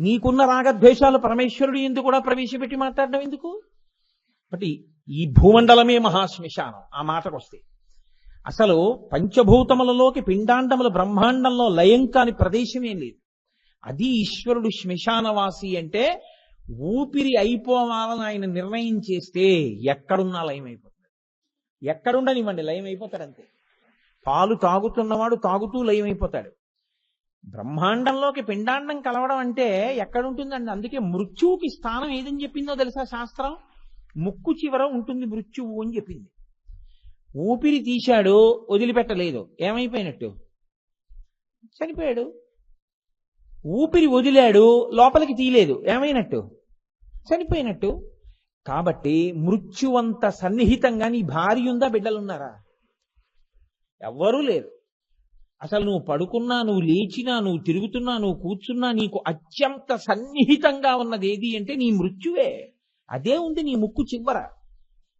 నీకున్న రాగద్వేషాలు పరమేశ్వరుడు ఎందుకు కూడా ప్రవేశపెట్టి మాట్లాడడం ఎందుకు? బట్టి ఈ భూమండలమే మహాశ్మశానం. ఆ మాటకు వస్తే అసలు పంచభూతములలోకి పిండాండముల బ్రహ్మాండంలో లయం కాని ప్రదేశమేం లేదు. అది ఈశ్వరుడు శ్మశానవాసి అంటే. ఊపిరి అయిపోవాలని ఆయన నిర్ణయం చేస్తే ఎక్కడున్నా లయం అయిపోతాడు. ఎక్కడుండనివ్వండి లయం అయిపోతాడు అంతే. పాలు తాగుతున్నవాడు తాగుతూ లయం అయిపోతాడు. బ్రహ్మాండంలోకి పిండాండం కలవడం అంటే ఎక్కడుంటుందండి? అందుకే మృత్యువుకి స్థానం ఏదని చెప్పిందో తెలుసా శాస్త్రం? ముక్కు చివర ఉంటుంది మృత్యువు అని చెప్పింది. ఊపిరి తీశాడు, వదిలిపెట్టలేదు, ఏమైపోయినట్టు? చనిపోయాడు. ఊపిరి వదిలాడు, లోపలికి తీయలేదు, ఏమైనట్టు? చనిపోయినట్టు. కాబట్టి మృత్యువంత సన్నిహితంగా నీ భార్య ఉందా, బిడ్డలున్నారా? ఎవ్వరూ లేరు. అసలు నువ్వు పడుకున్నా, నువ్వు లేచినా, నువ్వు తిరుగుతున్నా, నువ్వు కూర్చున్నా నీకు అత్యంత సన్నిహితంగా ఉన్నది ఏది అంటే నీ మృత్యువే. అదే ఉంది నీ ముక్కు చివర.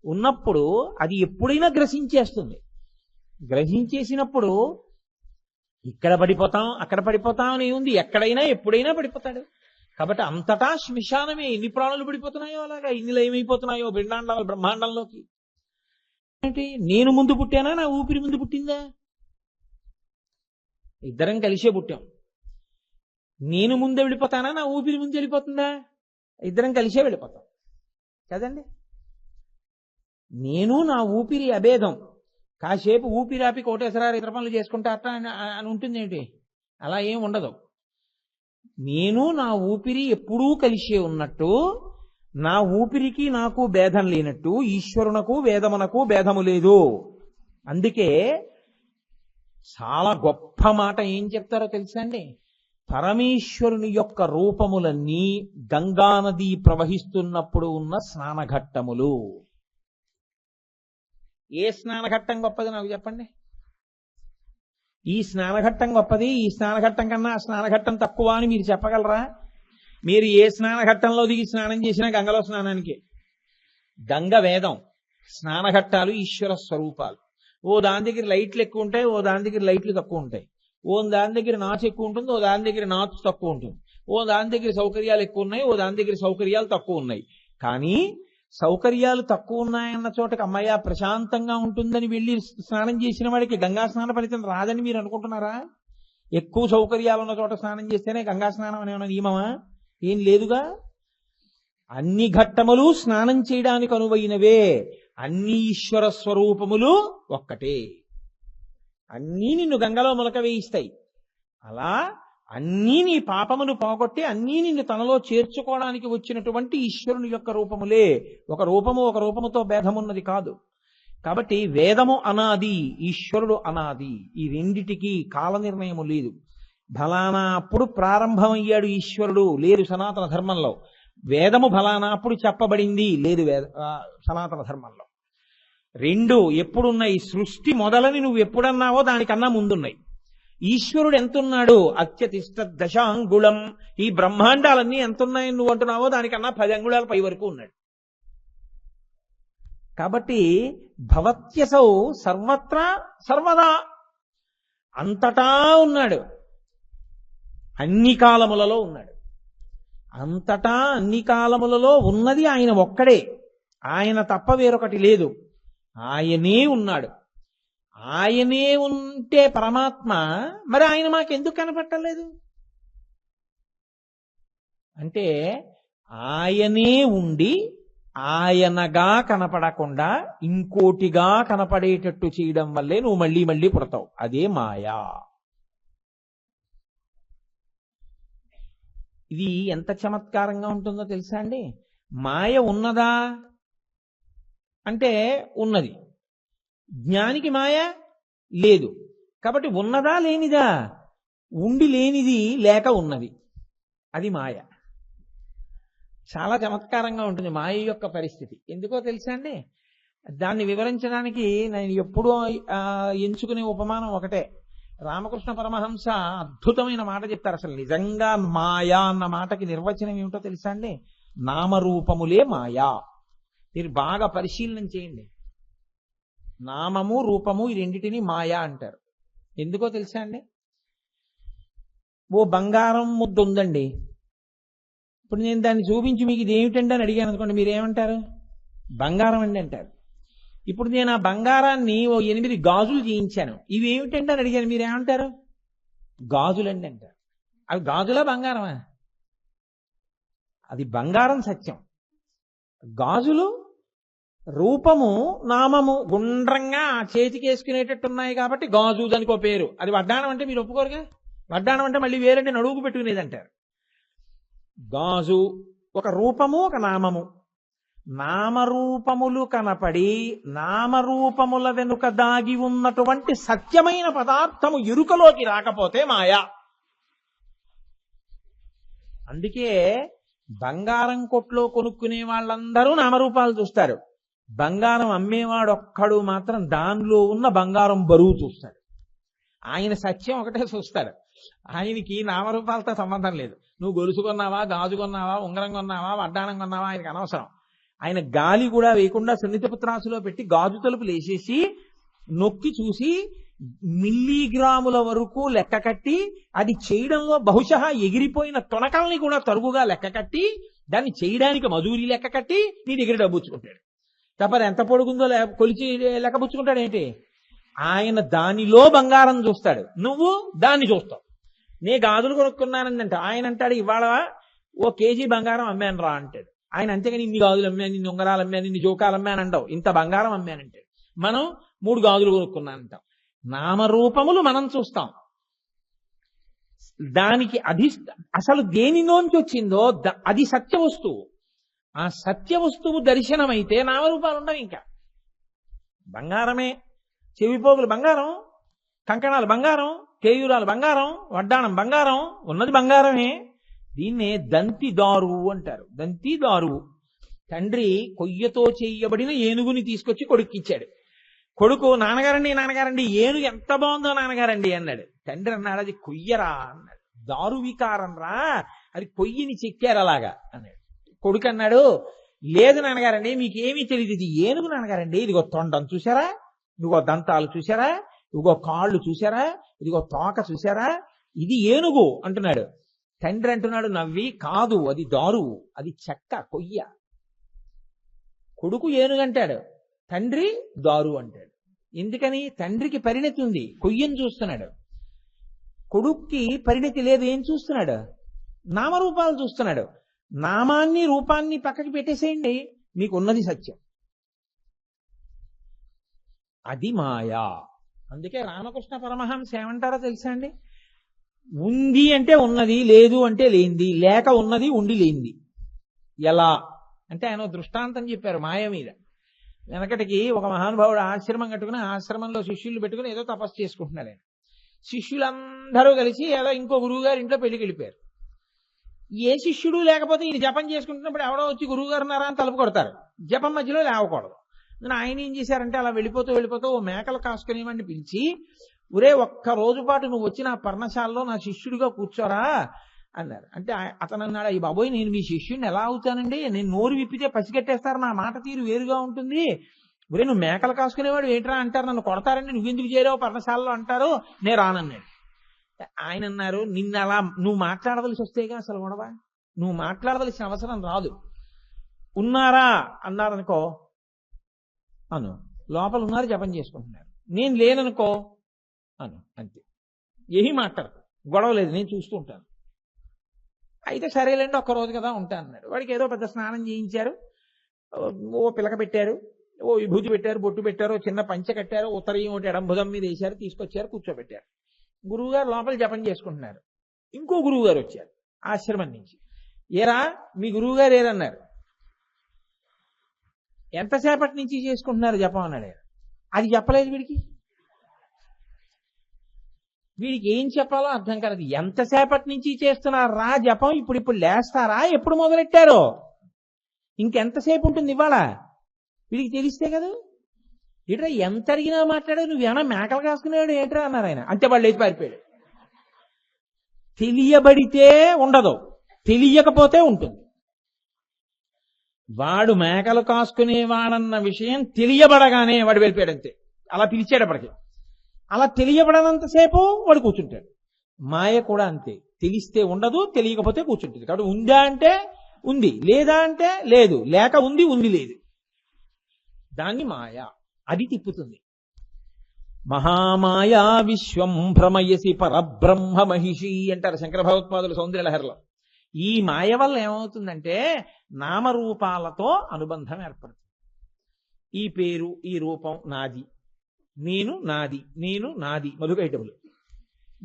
ఉన్నప్పుడు అది ఎప్పుడైనా గ్రసించేస్తుంది. గ్రహించేసినప్పుడు ఇక్కడ పడిపోతాం, అక్కడ పడిపోతాం అని ఉంది. ఎక్కడైనా ఎప్పుడైనా పడిపోతాడు. కాబట్టి అంతటా శ్మశానమే. ఎన్ని ప్రాణులు పడిపోతున్నాయో అలాగా, ఇన్ని లయమైపోతున్నాయో బ్రహ్మాండంలోకి. ఏంటి, నేను ముందు పుట్టానా, నా ఊపిరి ముందు పుట్టిందా? ఇద్దరం కలిసే పుట్టాం. నేను ముందే వెళ్ళిపోతానా, నా ఊపిరి ముందు వెళ్ళిపోతుందా? ఇద్దరం కలిసే వెళ్ళిపోతాం కదండి. నేను నా ఊపిరి అభేదం. కాసేపు ఊపిరాపి కోటేశ్వరారు ఇతర పనులు చేసుకుంటా అట్లా అని ఉంటుంది ఏంటి? అలా ఏం ఉండదు. నేను నా ఊపిరి ఎప్పుడూ కలిసే ఉన్నట్టు, నా ఊపిరికి నాకు భేదం లేనట్టు ఈశ్వరునకు వేదమునకు భేదము లేదు. అందుకే చాలా గొప్ప మాట ఏం చెప్తారో తెలుసా అండి? పరమేశ్వరుని యొక్క రూపములన్నీ గంగానది ప్రవహిస్తున్నప్పుడు ఉన్న స్నానఘట్టములు. ఏ స్నానఘట్టం గొప్పది నాకు చెప్పండి. ఈ స్నానఘట్టం గొప్పది, ఈ స్నానఘట్టం కన్నా ఆ స్నానఘట్టం తక్కువ అని మీరు చెప్పగలరా? మీరు ఏ స్నానఘట్టంలో దిగి స్నానం చేసినా గంగలో స్నానానికి. గంగ వేదం, స్నానఘట్టాలు ఈశ్వర స్వరూపాలు. ఓ దాని దగ్గర లైట్లు ఎక్కువ ఉంటాయి, ఓ దాని దగ్గర లైట్లు తక్కువ ఉంటాయి. ఓ దాని దగ్గర నాచు ఎక్కువ ఉంటుంది, ఓ దాని దగ్గర నాచు తక్కువ ఉంటుంది. ఓ దాని దగ్గర సౌకర్యాలు ఎక్కువ ఉన్నాయి, ఓ దాని దగ్గర సౌకర్యాలు తక్కువ ఉన్నాయి. కానీ సౌకర్యాలు తక్కువ ఉన్నాయన్న చోటకి అమ్మయ్య ప్రశాంతంగా ఉంటుందని వెళ్ళి స్నానం చేసిన వాడికి గంగా స్నాన ఫలితం రాదని మీరు అనుకుంటున్నారా? ఎక్కువ సౌకర్యాలు ఉన్న చోట స్నానం చేస్తేనే గంగా స్నానం అనే నియమమా? ఏం లేదుగా. అన్ని ఘట్టములు స్నానం చేయడానికి అనువైనవే. అన్ని ఈశ్వర స్వరూపములు ఒక్కటే. అన్నీ నిన్ను గంగలో మొలక వేయిస్తాయి. అలా అన్నీ నీ పాపమును పోగొట్టి అన్నీ నిన్ను తనలో చేర్చుకోవడానికి వచ్చినటువంటి ఈశ్వరుని యొక్క రూపములే. ఒక రూపముతో భేదమున్నది కాదు. కాబట్టి వేదము అనాది, ఈశ్వరుడు అనాది. ఈ రెండిటికి కాల నిర్ణయము లేదు. ఫలానా అప్పుడు ప్రారంభమయ్యాడు ఈశ్వరుడు లేరు సనాతన ధర్మంలో. వేదము ఫలానా అప్పుడు చెప్పబడింది లేదు సనాతన ధర్మంలో. రెండు ఎప్పుడున్నాయి? సృష్టి మొదలని నువ్వు ఎప్పుడన్నావో దానికన్నా ముందున్నాయి. ఈశ్వరుడు ఎంతున్నాడు? అత్యతిష్ట దశాంగుళం. ఈ బ్రహ్మాండాలన్నీ ఎంతున్నాయని నువ్వు అంటున్నావో దానికన్నా 10 అంగుళాల పై వరకు ఉన్నాడు. కాబట్టి భవత్యసౌ సర్వత్రా సర్వదా, అంతటా ఉన్నాడు, అన్ని కాలములలో ఉన్నాడు. అంతటా అన్ని కాలములలో ఉన్నది ఆయన ఒక్కడే, ఆయన తప్ప వేరొకటి లేదు. ఆయనే ఉన్నాడు. ఆయనే ఉంటే పరమాత్మ, మరి ఆయన మాకెందుకు కనపట్టలేదు అంటే ఆయనే ఉండి ఆయనగా కనపడకుండా ఇంకోటిగా కనపడేటట్టు చేయడం వల్లే నువ్వు మళ్ళీ మళ్ళీ పుడతావు. అదే మాయా. ఇది ఎంత చమత్కారంగా ఉంటుందో తెలుసా అండి? మాయ ఉన్నదా అంటే ఉన్నది, జ్ఞానికి మాయ లేదు. కాబట్టి ఉన్నదా లేనిదా? ఉండి లేనిది లేక ఉన్నది, అది మాయ. చాలా చమత్కారంగా ఉంటుంది మాయ యొక్క పరిస్థితి. ఎందుకో తెలుసా అండి? దాన్ని వివరించడానికి నేను ఎప్పుడూ ఎంచుకునే ఉపమానం ఒకటే. రామకృష్ణ పరమహంస అద్భుతమైన మాట చెప్తారు. అసలు నిజంగా మాయా అన్న మాటకి నిర్వచనం ఏమిటో తెలుసా అండి? నామరూపములే మాయా. మీరు బాగా పరిశీలన చేయండి. నామము రూపము ఈ రెండిటిని మాయా అంటారు. ఎందుకో తెలుసా అండి? ఓ బంగారం ముద్ద ఉందండి. ఇప్పుడు నేను దాన్ని చూపించి మీకు ఇది ఏమిటండి అని అడిగాను అనుకోండి, మీరేమంటారు? బంగారం అండి అంటారు. ఇప్పుడు నేను ఆ బంగారాన్ని ఓ 8 గాజులు చేయించాను, ఇవి ఏమిటండి అని అడిగాను, మీరేమంటారు? గాజులండి అంటారు. అవి గాజులా బంగారమా? అది బంగారం సత్యం. గాజులు రూపము నామము గుండ్రంగా చేతికి వేసుకునేటట్టున్నాయి కాబట్టి గాజు దానికి ఒక పేరు. అది వడ్డాణం అంటే మీరు ఒప్పుకోరుగా. వడ్డాణం అంటే మళ్ళీ వేరంటే నడువుకు పెట్టుకునేది అంటారు. గాజు ఒక రూపము ఒక నామము. నామరూపములు కనపడి నామరూపముల వెనుక దాగి ఉన్నటువంటి సత్యమైన పదార్థము ఎరుకలోకి రాకపోతే మాయా. అందుకే బంగారం కొట్లో కొనుక్కునే వాళ్ళందరూ నామరూపాలు చూస్తారు. బంగారం అమ్మేవాడొక్కడు మాత్రం దానిలో ఉన్న బంగారం బరువు చూస్తాడు. ఆయన సత్యం ఒకటే చూస్తాడు. ఆయనకి నామరూపాలతో సంబంధం లేదు. నువ్వు గొలుసు కొన్నావా, గాజు కొన్నావా, ఉంగరం కొన్నావా, వడ్డాణం కొన్నావా ఆయనకు అనవసరం. ఆయన గాలి కూడా వేయకుండా సున్నితపుత్రాసులో పెట్టి గాజు తలుపులు వేసేసి నొక్కి చూసి మిల్లీగ్రాముల వరకు లెక్క కట్టి, అది చేయడంలో బహుశా ఎగిరిపోయిన తొనకల్ని కూడా తరుగుగా లెక్క కట్టి, దాన్ని చేయడానికి మజూరీ లెక్క కట్టి నీ దగ్గర డబ్బుచ్చుకుంటాడు. తప్పని ఎంత పొడుగుందో కొలిచి లెక్క పుచ్చుకుంటాడు ఏంటి? ఆయన దానిలో బంగారం చూస్తాడు, నువ్వు దాన్ని చూస్తావు. నే గాజులు కొనుక్కున్నానంటే ఆయన అంటాడు ఇవాళ ఓ కేజీ బంగారం అమ్మాను రా అంటాడు ఆయన. అంతేగాని ఇన్ని గాజులు అమ్మాను, ఇన్ని ఉంగరాలు అమ్మాను, ఇన్ని జోకాలు అమ్మాను అంటావు. ఇంత బంగారం అమ్మానంటాడు. మనం 3 గాజులు కొనుక్కున్నానంటాం. నామరూపములు మనం చూస్తాం. దానికి అసలు దేనిలోంచి వచ్చిందో అది సత్య వస్తువు. ఆ సత్య వస్తువు దర్శనమైతే నామరూపాలు ఉండవు. ఇంకా బంగారమే, చెవిపోగులు బంగారం, కంకణాలు బంగారం, కేయూరాలు బంగారం, వడ్డాణం బంగారం, ఉన్నది బంగారమే. దీన్నే దంతిదారు అంటారు. దంతిదారు. తండ్రి కొయ్యతో చేయబడిన ఏనుగుని తీసుకొచ్చి కొడుక్కిచ్చాడు. కొడుకు నాన్నగారండి ఏనుగు ఎంత బాగుందో నాన్నగారండి అన్నాడు. తండ్రి అన్నాడు అది కొయ్యరా అన్నాడు. దారు వికారం రా, అది కొయ్యిని చెక్కారు అలాగా అన్నాడు. కొడుకు అన్నాడు లేదు నాన్నగారండి మీకేమీ తెలియదు, ఇది ఏనుగు నాన్నగారండి. ఇదిగో తొండం చూసారా, ఇదిగో దంతాలు చూసారా, ఇదిగో కాళ్ళు చూసారా, ఇదిగో తోక చూసారా, ఇది ఏనుగు అంటున్నాడు. తండ్రి అంటున్నాడు నవ్వి కాదు అది దారు, అది చెక్క కొయ్య. కొడుకు ఏనుగు అంటాడు, తండ్రి దారు అంటాడు. ఎందుకని? తండ్రికి పరిణతి ఉంది, కొయ్యను చూస్తున్నాడు. కొడుక్కి పరిణతి లేదు, ఏం చూస్తున్నాడు? నామరూపాలు చూస్తున్నాడు. నామాన్ని రూపాన్ని పక్కకి పెట్టేసేయండి, మీకున్నది సత్యం. అది మాయా. అందుకే రామకృష్ణ పరమహంస ఏమంటారో తెలుసా అండి? ఉంది అంటే ఉన్నది, లేదు అంటే లేనిది, లేక ఉన్నది, ఉండి లేనిది. ఎలా అంటే ఆయన దృష్టాంతం చెప్పారు మాయ మీద. వెనకటికి ఒక మహానుభావుడు ఆశ్రమం కట్టుకుని ఆశ్రమంలో శిష్యులు పెట్టుకుని ఏదో తపస్సు చేసుకుంటున్నాడు ఆయన. శిష్యులందరూ కలిసి ఏదో ఇంకో గురువు గారి ఇంట్లో పెళ్లికి వెళ్ళిపోయారు. ఏ శిష్యుడు లేకపోతే ఈయన జపం చేసుకుంటున్నప్పుడు ఎవడో వచ్చి గురువు గారు ఉన్నారా అని తలుపు కొడతారు. జపం మధ్యలో లేవకూడదు. ఆయన ఏం చేశారంటే అలా వెళ్ళిపోతూ ఓ మేకలు కాసుకునేవాడిని పిలిచి, ఒరే ఒక్క రోజు పాటు నువ్వు వచ్చి నా పర్ణశాలలో నా శిష్యుడిగా కూర్చోరా అన్నారు. అంటే అతను అన్నాడు, ఈ బాబోయ్ నేను మీ శిష్యుడిని ఎలా అవుతానండి, నేను నోరు విప్పితే పసిగట్టేస్తారు, నా మాట తీరు వేరుగా ఉంటుంది. ఒరే నువ్వు మేకలు కాసుకునేవాడు ఏంట్రా అంటారు, నన్ను కొడతారండి, నువ్వెందుకు చేరావు పర్ణశాలలో అంటారు, నేను రానన్నాడు. ఆయన అన్నారు, నిన్న అలా నువ్వు మాట్లాడవలసి వస్తేగా అసలు గొడవ, నువ్వు మాట్లాడవలసిన అవసరం రాదు. ఉన్నారా అన్నారనుకో అను, లోపల ఉన్నారు జపం చేసుకుంటున్నారు. నేను లేననుకో అను, అంతే. ఏమీ మాట్లాడదు, గొడవ లేదు, నేను చూస్తూ ఉంటాను. అయితే సరేలేండి ఒక్కరోజు కదా ఉంటాను అన్నాడు. వాడికి ఏదో పెద్ద స్నానం చేయించారు, ఓ పిలక పెట్టారు, ఓ విభూతి పెట్టారు, బొట్టు పెట్టారు, చిన్న పంచె కట్టారు, ఉత్తరీయం ఒకటి ఎడంభుజం మీద వేశారు, తీసుకొచ్చారు, కూర్చోబెట్టారు. గురువుగారు లోపల జపం చేసుకుంటున్నారు. ఇంకో గురువు గారు వచ్చారు ఆశ్రమం నుంచి. ఏరా మీ గురువు గారు ఏరన్నారు. ఎంతసేపటి నుంచి చేసుకుంటున్నారు జపం అన్నాడు. అది చెప్పలేదు వీడికి. వీడికి ఏం చెప్పాలో అర్థం కాలేదు. ఎంతసేపటి నుంచి చేస్తున్నారా జపం, ఇప్పుడు లేస్తారా, ఎప్పుడు మొదలెట్టారో, ఇంకెంతసేపు ఉంటుంది ఇవాళ, వీడికి తెలిస్తే కదా. ఏట్రా ఎంత అడిగినా మాట్లాడావు, నువ్వేమన్నా మేకలు కాసుకునేవాడు ఏంట్రా అన్నారు ఆయన. అంతే వాడు లేచి పారిపోయాడు. తెలియబడితే ఉండదు, తెలియకపోతే ఉంటుంది. వాడు మేకలు కాసుకునేవాడన్న విషయం తెలియబడగానే వాడు వెళ్ళిపోయాడు, అంతే. అలా పిలిచేటప్పటికి అలా తెలియబడనంతసేపు వాడు కూర్చుంటాడు. మాయ కూడా అంతే, తెలిస్తే ఉండదు, తెలియకపోతే కూర్చుంటుంది. కాబట్టి ఉందా అంటే ఉంది, లేదా అంటే లేదు, లేక ఉంది, ఉంది లేదు, దాన్ని మాయ, అది తిప్పుతుంది. మహామాయా విశ్వం భ్రమయసి పరబ్రహ్మ మహిషి అంటారు శంకర భగవత్పాదులు సౌందర్యలహరిలో. ఈ మాయ వల్ల ఏమవుతుందంటే నామరూపాలతో అనుబంధం ఏర్పడుతుంది. ఈ పేరు, ఈ రూపం నాది, నేను నాది, నేను నాది, మధుకైటములు.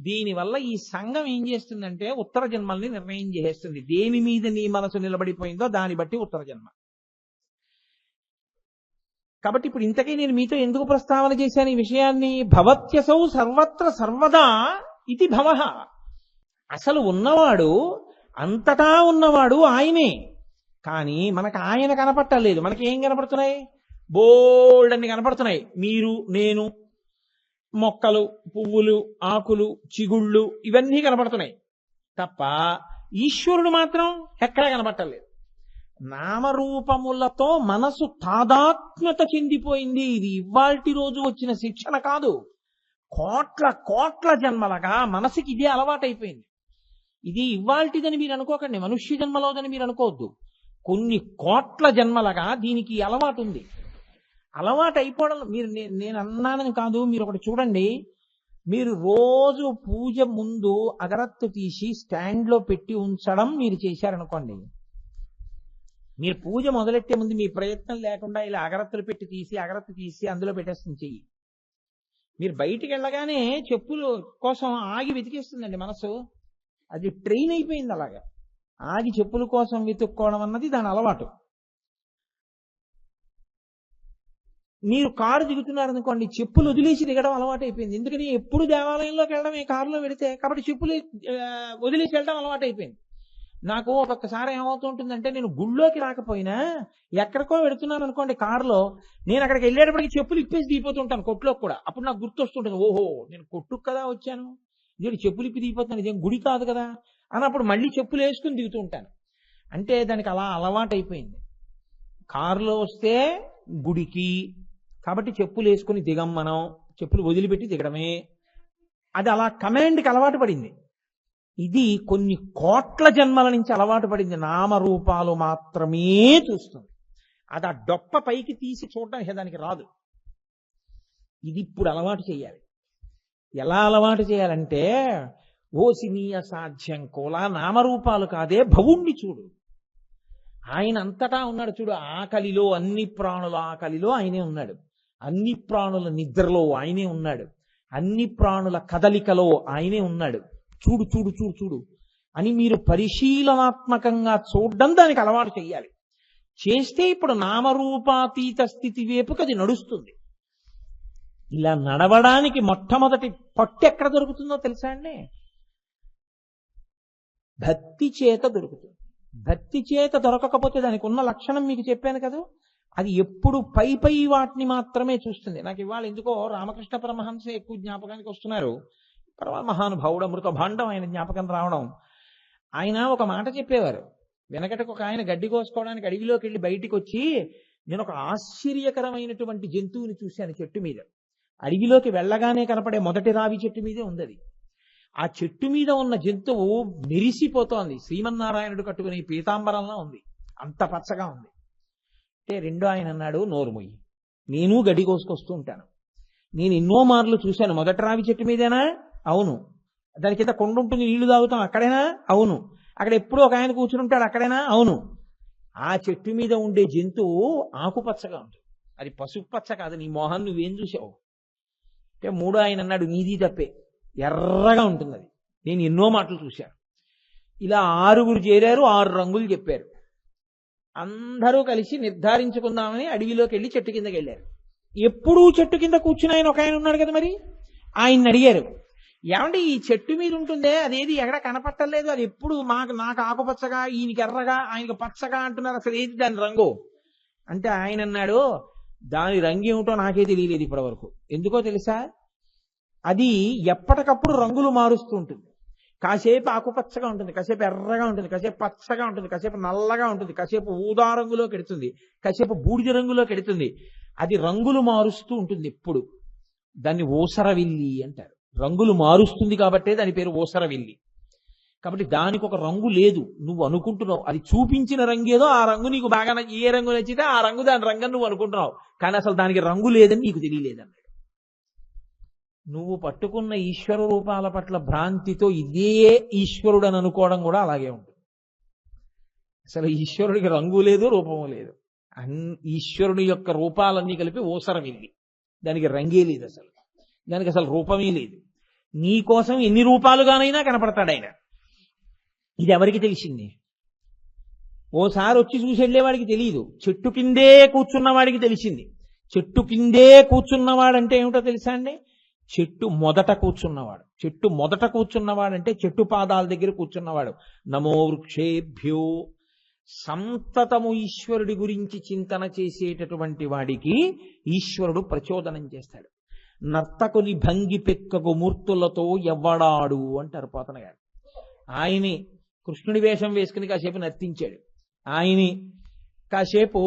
దీనివల్ల ఈ సంఘం ఏం చేస్తుందంటే ఉత్తర జన్మల్ని నిర్ణయం చేసేస్తుంది. దేని మీద నీ మనసు నిలబడిపోయిందో దాన్ని బట్టి ఉత్తర జన్మ. కాబట్టి ఇప్పుడు ఇంతకీ నేను మీతో ఎందుకు ప్రస్తావన చేశాను ఈ విషయాన్ని? భవత్యసౌ సర్వత్ర సర్వదా ఇది భవః. అసలు ఉన్నవాడు, అంతటా ఉన్నవాడు ఆయనే. కానీ మనకు ఆయన కనపట్టలేదు. మనకి ఏం కనపడుతున్నాయి? బోల్డ్ అన్ని కనపడుతున్నాయి. మీరు, నేను, మొక్కలు, పువ్వులు, ఆకులు, చిగుళ్ళు, ఇవన్నీ కనపడుతున్నాయి తప్ప ఈశ్వరుడు మాత్రం ఎక్కడా కనపట్టలేదు. నామరూపములతో మనసు తాదాత్మ్యత చెందిపోయింది. ఇది ఇవాల్టి రోజు వచ్చిన శిక్షణ కాదు. కోట్ల కోట్ల జన్మలుగా మనసుకి ఇదే అలవాటైపోయింది. ఇది ఇవాల్టిదని మీరు అనుకోకండి, మనుష్య జన్మలోదని మీరు అనుకోవద్దు. కొన్ని కోట్ల జన్మలుగా దీనికి అలవాటు ఉంది. అలవాటు అయిపోవడం, మీరు నేను అన్నానని కాదు, మీరు ఒకటి చూడండి. మీరు రోజు పూజ ముందు అగరత్తు తీసి స్టాండ్లో పెట్టి ఉంచడం మీరు చేశారనుకోండి, మీరు పూజ మొదలెట్టే ముందు మీ ప్రయత్నం లేకుండా ఇలా అగరత్తులు పెట్టి అగరత్తు తీసి అందులో పెట్టేస్తుంది చెయ్యి. మీరు బయటికి వెళ్ళగానే చెప్పులు కోసం ఆగి వెతికేస్తుందండి మనసు. అది ట్రైన్ అయిపోయింది అలాగా. ఆగి చెప్పుల కోసం వెతుక్కోవడం అన్నది దాని అలవాటు. మీరు కారు దిగుతున్నారనుకోండి, చెప్పులు వదిలేసి దిగడం అలవాటు అయిపోయింది. ఎందుకని ఎప్పుడు దేవాలయంలోకి వెళ్ళడమే కారులో పెడితే, కాబట్టి చెప్పులు వదిలేసి వెళ్ళడం అలవాటు అయిపోయింది. నాకు ఒక్కొక్కసారి ఏమవుతుంటుందంటే, నేను గుళ్ళోకి రాకపోయినా ఎక్కడికో వెళుతున్నాను అనుకోండి కారులో, నేను అక్కడికి వెళ్ళేటప్పటికి చెప్పులు ఇప్పేసి దిగిపోతుంటాను కొట్టులోకి కూడా. అప్పుడు నాకు గుర్తొస్తుంటుంది, ఓహో నేను కొట్టుకు కదా వచ్చాను, ఇది చెప్పులు ఇప్పి దిగిపోతున్నాను, ఇదేం గుడి కాదు కదా అన్నప్పుడు మళ్ళీ చెప్పులు వేసుకుని దిగుతూ ఉంటాను. అంటే దానికి అలా అలవాటు అయిపోయింది. కారులో వస్తే గుడికి, కాబట్టి చెప్పులు వేసుకుని దిగం, మనం చెప్పులు వదిలిపెట్టి దిగడమే. అది అలా కమాండ్కి అలవాటు పడింది. ఇది కొన్ని కోట్ల జన్మల నుంచి అలవాటు పడింది. నామరూపాలు మాత్రమే చూస్తుంది. అది ఆ డొప్ప పైకి తీసి చూడడం దానికి రాదు. ఇది ఇప్పుడు అలవాటు చేయాలి. ఎలా అలవాటు చేయాలంటే, ఓసినీయ సాధ్యం కోలా నామరూపాలు కాదే భవుణ్ణి చూడు. ఆయన అంతటా ఉన్నాడు చూడు. ఆకలిలో, అన్ని ప్రాణుల ఆకలిలో ఆయనే ఉన్నాడు. అన్ని ప్రాణుల నిద్రలో ఆయనే ఉన్నాడు. అన్ని ప్రాణుల కదలికలో ఆయనే ఉన్నాడు. చూడు చూడు చూడు చూడు అని మీరు పరిశీలనాత్మకంగా చూడడం దానికి అలవాటు చేయాలి. చేస్తే ఇప్పుడు నామరూపాతీత స్థితి వైపుకి అది నడుస్తుంది. ఇలా నడవడానికి మొట్టమొదటి పట్టు ఎక్కడ దొరుకుతుందో తెలుసా అండి? భక్తి చేత దొరుకుతుంది. భక్తి చేత దొరకకపోతే దానికి ఉన్న లక్షణం మీకు చెప్పాను కదా, అది ఎప్పుడు పై పై వాటిని మాత్రమే చూస్తుంది. నాకు ఇవాళ ఎందుకో రామకృష్ణ పరమహంస ఎక్కువ జ్ఞాపకానికి వస్తున్నారు. మహానుభావుడు, అమృత భాండం ఆయన జ్ఞాపకం రావడం. ఆయన ఒక మాట చెప్పేవారు. వెనకటికి ఒక ఆయన గడ్డి కోసుకోవడానికి అడవిలోకి వెళ్ళి బయటికి వచ్చి, నేను ఒక ఆశ్చర్యకరమైనటువంటి జంతువుని చూశాను చెట్టు మీద. అడవిలోకి వెళ్ళగానే కనపడే మొదటి రావి చెట్టు మీదే ఉంది అది. ఆ చెట్టు మీద ఉన్న జంతువు మెరిసిపోతోంది. శ్రీమన్నారాయణుడు కట్టుకునే పీతాంబరంలా ఉంది, అంత పచ్చగా ఉంది. అంటే రెండో ఆయన అన్నాడు, నోరుమొయ్యి, నేను గడ్డి కోసుకొస్తూ ఉంటాను, నేను ఎన్నో మార్లు చూశాను. మొదటి రావి చెట్టు మీదేనా? అవును. దాని కింద కొండ ఉంటుంది, నీళ్లు తాగుతాం, అక్కడేనా? అవును. అక్కడ ఎప్పుడూ ఒక ఆయన కూర్చుని ఉంటాడు, అక్కడేనా? అవును. ఆ చెట్టు మీద ఉండే జంతువు ఆకుపచ్చగా ఉంటుంది, అది పసుపు పచ్చ కాదు. నీ మోహన్ నువ్వేం చూసావు అంటే మూడో ఆయన అన్నాడు, నీది తప్పే, ఎర్రగా ఉంటుంది అది, నేను ఎన్నో మాటలు చూశాను. ఇలా 6 చేరారు, 6 రంగులు చెప్పారు. అందరూ కలిసి నిర్ధారించుకుందామని అడవిలోకి వెళ్ళి చెట్టు కిందకి వెళ్ళారు. ఎప్పుడూ చెట్టు కింద కూర్చుని ఆయన ఒక ఆయన ఉన్నాడు కదా, మరి ఆయన్ని అడిగారు, ఏమంటే ఈ చెట్టు మీద ఉంటుందే అదేది ఎక్కడ కనపట్టలేదు, అది ఎప్పుడు నాకు ఆకుపచ్చగా, ఈయనకి ఎర్రగా, ఆయనకి పచ్చగా అంటున్నారు, అసలు ఏది దాని రంగు అంటే ఆయన అన్నాడు, దాని రంగు ఏమిటో నాకే తెలియలేదు ఇప్పటి వరకు. ఎందుకో తెలుసా, అది ఎప్పటికప్పుడు రంగులు మారుస్తూ ఉంటుంది. కాసేపు ఆకుపచ్చగా ఉంటుంది, కాసేపు ఎర్రగా ఉంటుంది, కాసేపు పచ్చగా ఉంటుంది, కాసేపు నల్లగా ఉంటుంది, కాసేపు ఊదా రంగులోకి ఎడుతుంది, కాసేపు బూడిద రంగులోకి ఎడుతుంది. అది రంగులు మారుస్తూ ఉంటుంది ఎప్పుడు. దాన్ని ఊసరవిల్లి అంటారు. రంగులు మారుస్తుంది కాబట్టే దాని పేరు ఊసరవిల్లి. కాబట్టి దానికి ఒక రంగు లేదు, నువ్వు అనుకుంటున్నావు. అది చూపించిన రంగేదో, ఆ రంగు నీకు బాగా ఏ రంగు నచ్చితే ఆ రంగు దాని రంగు నువ్వు అనుకుంటున్నావు, కానీ అసలు దానికి రంగు లేదని నీకు తెలియలేదన్నాడు. నువ్వు పట్టుకున్న ఈశ్వర రూపాల పట్ల భ్రాంతితో ఇదే ఈశ్వరుడు అని అనుకోవడం కూడా అలాగే ఉంటుంది. అసలు ఈశ్వరుడికి రంగు లేదు, రూపము లేదు. ఈశ్వరుని యొక్క రూపాలన్నీ కలిపి ఊసరవిల్లి, దానికి రంగే లేదు, అసలు దానికి అసలు రూపమే లేదు. నీ కోసం ఎన్ని రూపాలుగానైనా కనపడతాడు ఆయన. ఇది ఎవరికి తెలిసింది? ఓసారి వచ్చి చూసి వెళ్ళేవాడికి తెలియదు, చెట్టు కిందే కూర్చున్నవాడికి తెలిసింది. చెట్టు కిందే కూర్చున్నవాడంటే ఏమిటో తెలుసా అండి? చెట్టు మొదట కూర్చున్నవాడు. చెట్టు మొదట కూర్చున్నవాడంటే చెట్టు పాదాల దగ్గర కూర్చున్నవాడు. నమో వృక్షేభ్యో. సంతతము ఈశ్వరుడి గురించి చింతన చేసేటటువంటి వాడికి ఈశ్వరుడు ప్రచోదనం చేస్తాడు. నర్తకుని భంగి పెక్కగు మూర్తులతో ఎవ్వడాడు అంటారు పోతన గారు. ఆయనే కృష్ణుడి వేషం వేసుకుని కాసేపు నర్తించాడు, ఆయనే కాసేపు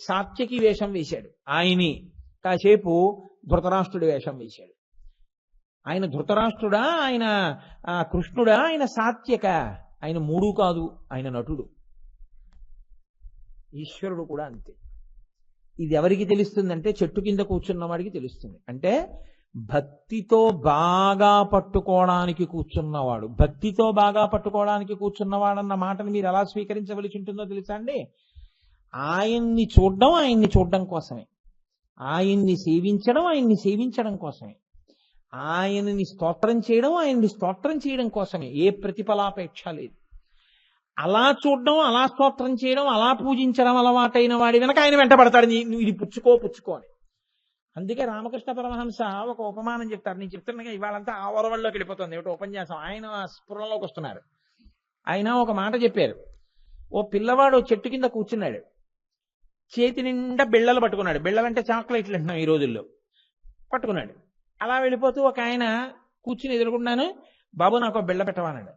సాత్యకి వేషం వేశాడు, ఆయనే కాసేపు ధృతరాష్ట్రుడి వేషం వేశాడు. ఆయన ధృతరాష్ట్రుడా, ఆయన కృష్ణుడా, ఆయన సాత్యక? ఆయన మూడు కాదు, ఆయన నటుడు. ఈశ్వరుడు కూడా అంతే. ఇది ఎవరికి తెలుస్తుందంటే చెట్టు కింద కూర్చున్న వాడికి తెలుస్తుంది. అంటే భక్తితో బాగా పట్టుకోవడానికి కూర్చున్నవాడు. భక్తితో బాగా పట్టుకోవడానికి కూర్చున్నవాడన్న మాటను మీరు ఎలా స్వీకరించవలసి ఉంటుందో తెలుసా అండి? ఆయన్ని చూడడం కోసమే, ఆయన్ని సేవించడం కోసమే, ఆయనని స్తోత్రం చేయడం కోసమే. ఏ ప్రతిఫలాపేక్ష లేదు. అలా చూడడం, అలా స్తోత్రం చేయడం, అలా పూజించడం అలవాటైన వాడి వెనక ఆయన వెంటబడతాడు, నువ్వు ఇది పుచ్చుకో అని. అందుకే రామకృష్ణ పరమహంస ఒక ఉపమానం చెప్తారు. నేను చెప్తున్నా ఇవాళంతా ఆ వరవల్లోకి వెళ్ళిపోతుంది ఏమిటో ఉపన్యాసం. ఆయన స్ఫురణలోకి వస్తున్నారు. ఆయన ఒక మాట చెప్పారు. ఓ పిల్లవాడు చెట్టు కింద కూర్చున్నాడు, చేతి నిండా బిళ్ళలు పట్టుకున్నాడు. బిళ్ళలంటే చాక్లెట్లు అంటున్నాం ఈ రోజుల్లో. పట్టుకున్నాడు. అలా వెళ్ళిపోతూ ఒక ఆయన కూర్చుని ఎదురుకున్నాను, బాబు నాకు ఒక బిళ్ళ పెట్టవన్నాడు.